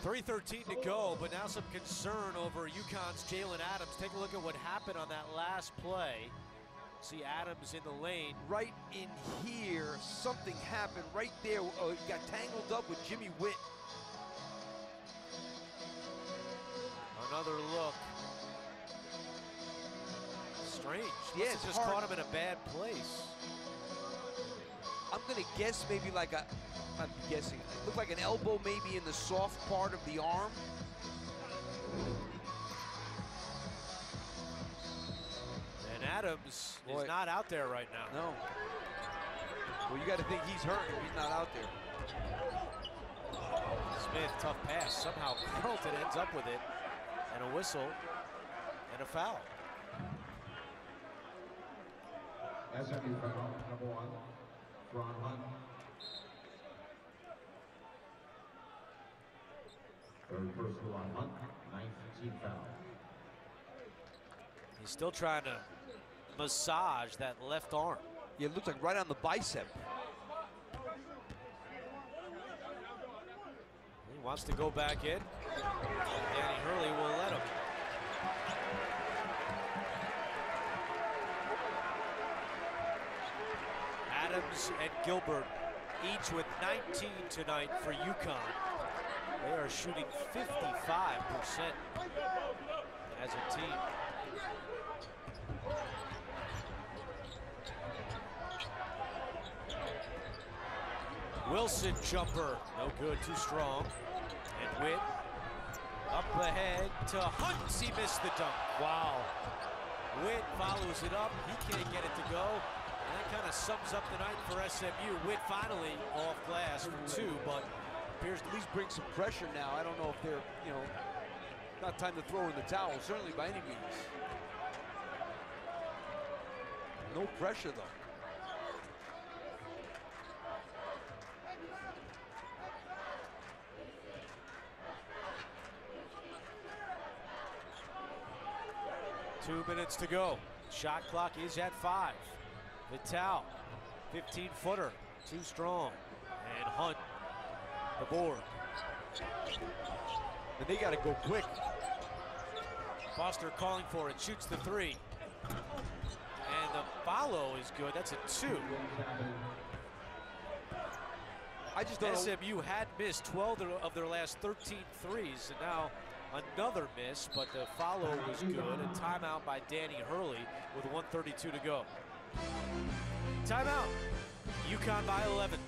.313 to go, but now some concern over UConn's Jalen Adams. Take a look at what happened on that last play. See Adams in the lane. Right in here, something happened right there. He got tangled up with Jimmy Witt. Another look. Strange. Yeah, it's just caught him in a bad place. I'm gonna guess maybe like a, I'm guessing, it looked like an elbow maybe in the soft part of the arm. And Adams is not out there right now. No. Well, you got to think he's hurt if he's not out there. Smith, tough pass. Somehow Carlton ends up with it. And a whistle and a foul. SMU foul, number 1, Ron Hunt. Third personal on Hunt, 9th team foul. He's still trying to massage that left arm. Yeah, it looks like right on the bicep. He wants to go back in. Danny Hurley will let him. Adams and Gilbert each with 19 tonight for UConn. They are shooting 55% as a team. Wilson jumper, no good, too strong. And Witt up ahead to Hunt. He missed the dunk. Wow. Witt follows it up. He can't get it to go. And that kind of sums up the night for SMU. Witt finally off glass for two, but appears to at least bring some pressure now. I don't know if they're, not time to throw in the towel, certainly by any means. No pressure, though. Two minutes to go. Shot clock is at 5. Vital, 15-footer, too strong. And Hunt, the board. And they got to go quick. Foster calling for it, shoots the 3. And the follow is good. That's a 2. I just don't know. SMU had missed 12 of their last 13 threes, and now another miss, but the follow was good. A timeout by Danny Hurley with 1:32 to go. Timeout. UConn by 11.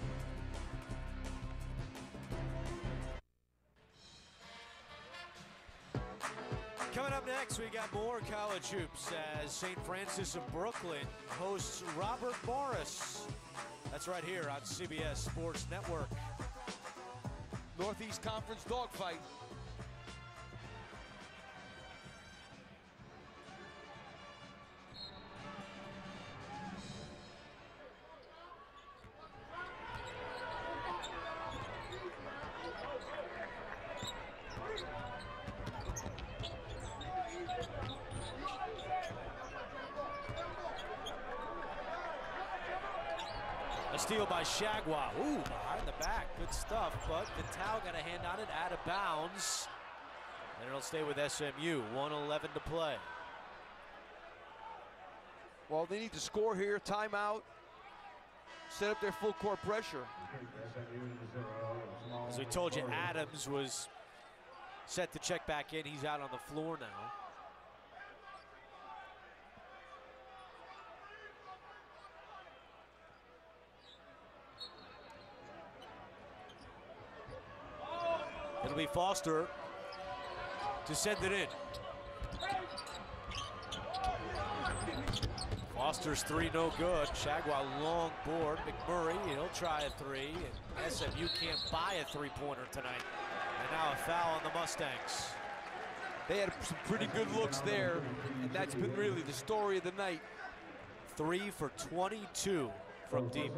Coming up next, we got more college hoops as St. Francis of Brooklyn hosts Robert Morris. That's right here on CBS Sports Network. Northeast Conference dogfight. Steal by Shagwa. Ooh, behind the back. Good stuff, but Vital got a hand on it, out of bounds. And it'll stay with SMU. 1:11 to play. Well, they need to score here. Timeout. Set up their full court pressure. As we told you, Adams was set to check back in. He's out on the floor now. It'll be Foster to send it in. Foster's 3 no good. Shagwa long board. McMurray, he'll try a 3. And SMU can't buy a 3-pointer tonight. And now a foul on the Mustangs. They had some pretty good looks there, and that's been really the story of the night. 3 for 22 from deep.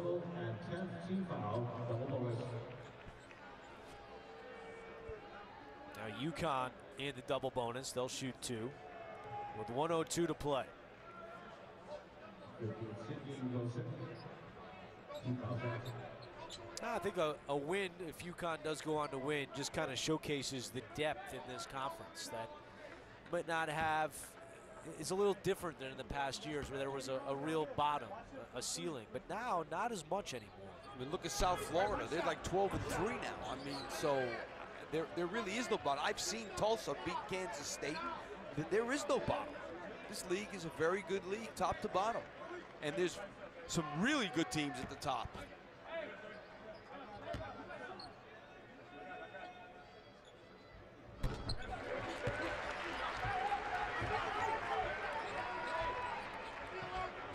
Now UConn in the double bonus. They'll shoot 2 with 1:02 to play. I think a win, if UConn does go on to win, just kind of showcases the depth in this conference that might not have. It's a little different than in the past years where there was a real bottom, a ceiling, but now not as much anymore. I mean, look at South Florida. They're like 12-3 now. I mean, so there really is no bottom. I've seen Tulsa beat Kansas State. There is no bottom. This league is a very good league, top to bottom. And there's some really good teams at the top.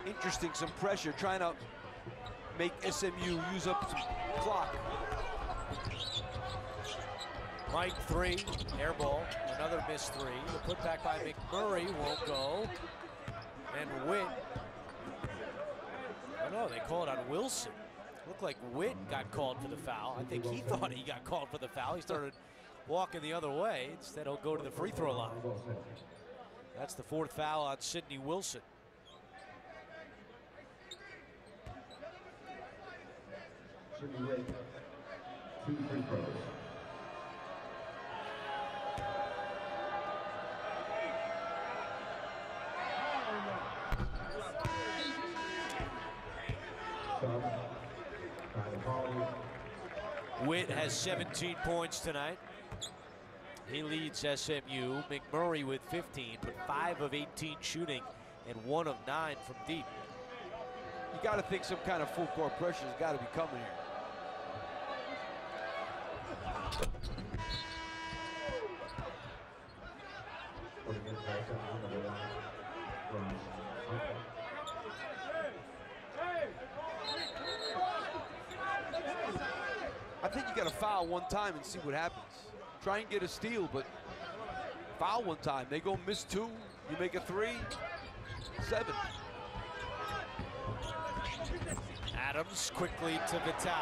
Interesting, some pressure, trying to make SMU use up some clock. Mike 3, air ball, another missed 3. The putback by McMurray won't go. And Witt, I don't know, they call it on Wilson. Looked like Witt got called for the foul. I think he thought he got called for the foul. He started walking the other way. Instead, he'll go to the free throw line. That's the 4th foul on Sidney Wilson. Sidney Wade, 2 free throws. Witt has 17 points tonight. He leads SMU. McMurray with 15, but 5 of 18 shooting and 1 of 9 from deep. You got to think some kind of full court pressure has got to be coming here. I think you got to foul one time and see what happens. Try and get a steal, but foul one time. They go miss 2, you make a 3, 7. Adams quickly to Vital.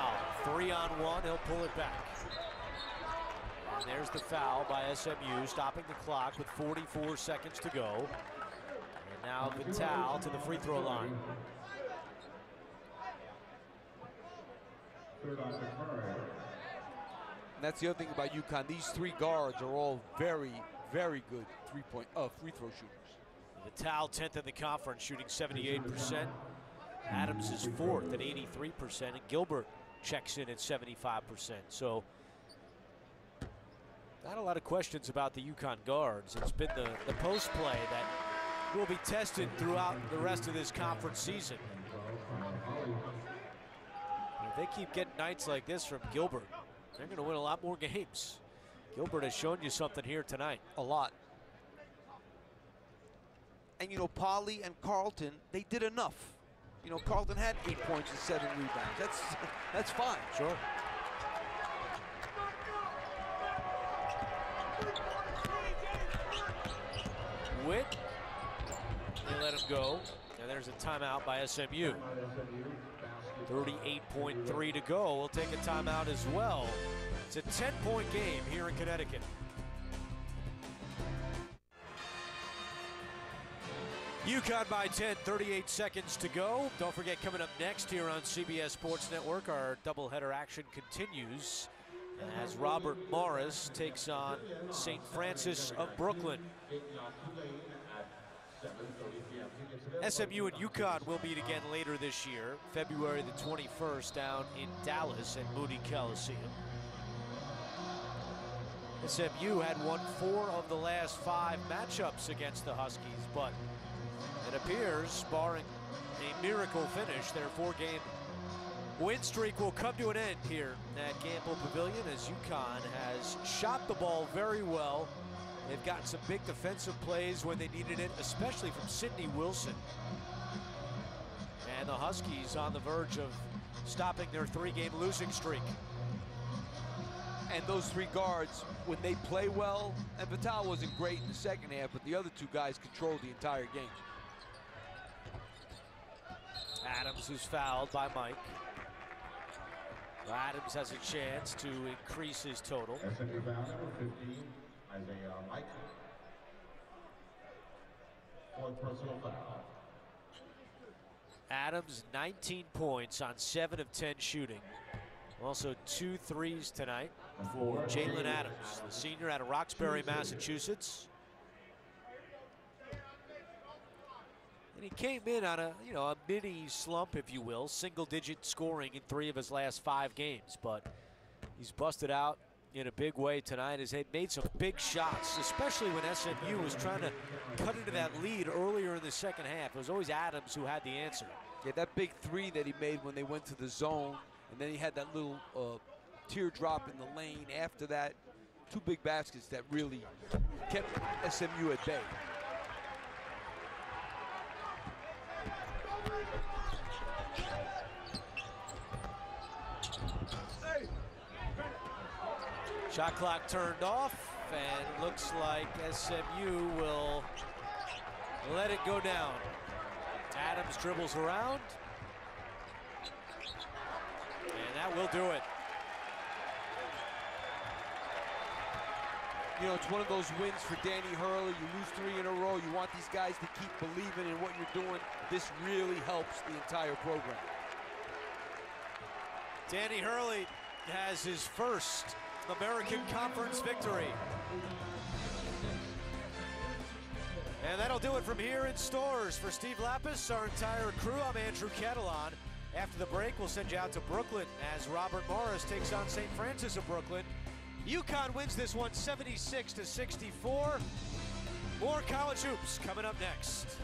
3-on-1, he'll pull it back. And there's the foul by SMU, stopping the clock with 44 seconds to go. And now Vital to the free throw line. And that's the other thing about UConn. These 3 guards are all very, very good free throw shooters. Vital 10th in the conference, shooting 78%. Adams is 4th at 83%, and Gilbert checks in at 75%. So not a lot of questions about the UConn guards. It's been the post play that will be tested throughout the rest of this conference season. If they keep getting nights like this from Gilbert, they're going to win a lot more games. Gilbert has shown you something here tonight. A lot. And you know, Polly and Carlton, they did enough. You know, Carlton had 8 points and 7 rebounds. That's fine. Sure. Witt, they let him go. And there's a timeout by SMU. 38.3 to go. We'll take a timeout as well. It's a 10-point game here in Connecticut. UConn by 10, 38 seconds to go. Don't forget, coming up next here on CBS Sports Network, our doubleheader action continues as Robert Morris takes on St. Francis of Brooklyn. SMU and UConn will meet again later this year, February the 21st, down in Dallas at Moody Coliseum. SMU had won 4 of the last 5 matchups against the Huskies, but it appears, barring a miracle finish, their 4-game win streak will come to an end here at Gamble Pavilion as UConn has shot the ball very well. They've gotten some big defensive plays when they needed it, especially from Sidney Wilson. And the Huskies on the verge of stopping their 3-game losing streak. And those 3 guards, when they play well, and Vital wasn't great in the second half, but the other 2 guys controlled the entire game. Adams is fouled by Mike. Adams has a chance to increase his total. SMU foul number 15, Isaiah Mike. 4th personal foul. Adams, 19 points on 7 of 10 shooting. Also 2 threes tonight for Jalen Adams, the senior out of Roxbury, Massachusetts. And he came in on a mini slump, if you will, single-digit scoring in 3 of his last 5 games. But he's busted out in a big way tonight as they made some big shots, especially when SMU was trying to cut into that lead earlier in the second half. It was always Adams who had the answer. Yeah, that big 3 that he made when they went to the zone, and then he had that little teardrop in the lane after that. 2 big baskets that really kept SMU at bay. Shot clock turned off, and looks like SMU will let it go down. Adams dribbles around, and that will do it. You know, it's one of those wins for Danny Hurley. You lose 3 in a row. You want these guys to keep believing in what you're doing. This really helps the entire program. Danny Hurley has his first American Conference victory. And that'll do it from here in Stores. For Steve Lapis, our entire crew, I'm Andrew Catalan. After the break, we'll send you out to Brooklyn as Robert Morris takes on St. Francis of Brooklyn. UConn wins this one 76-64. More college hoops coming up next.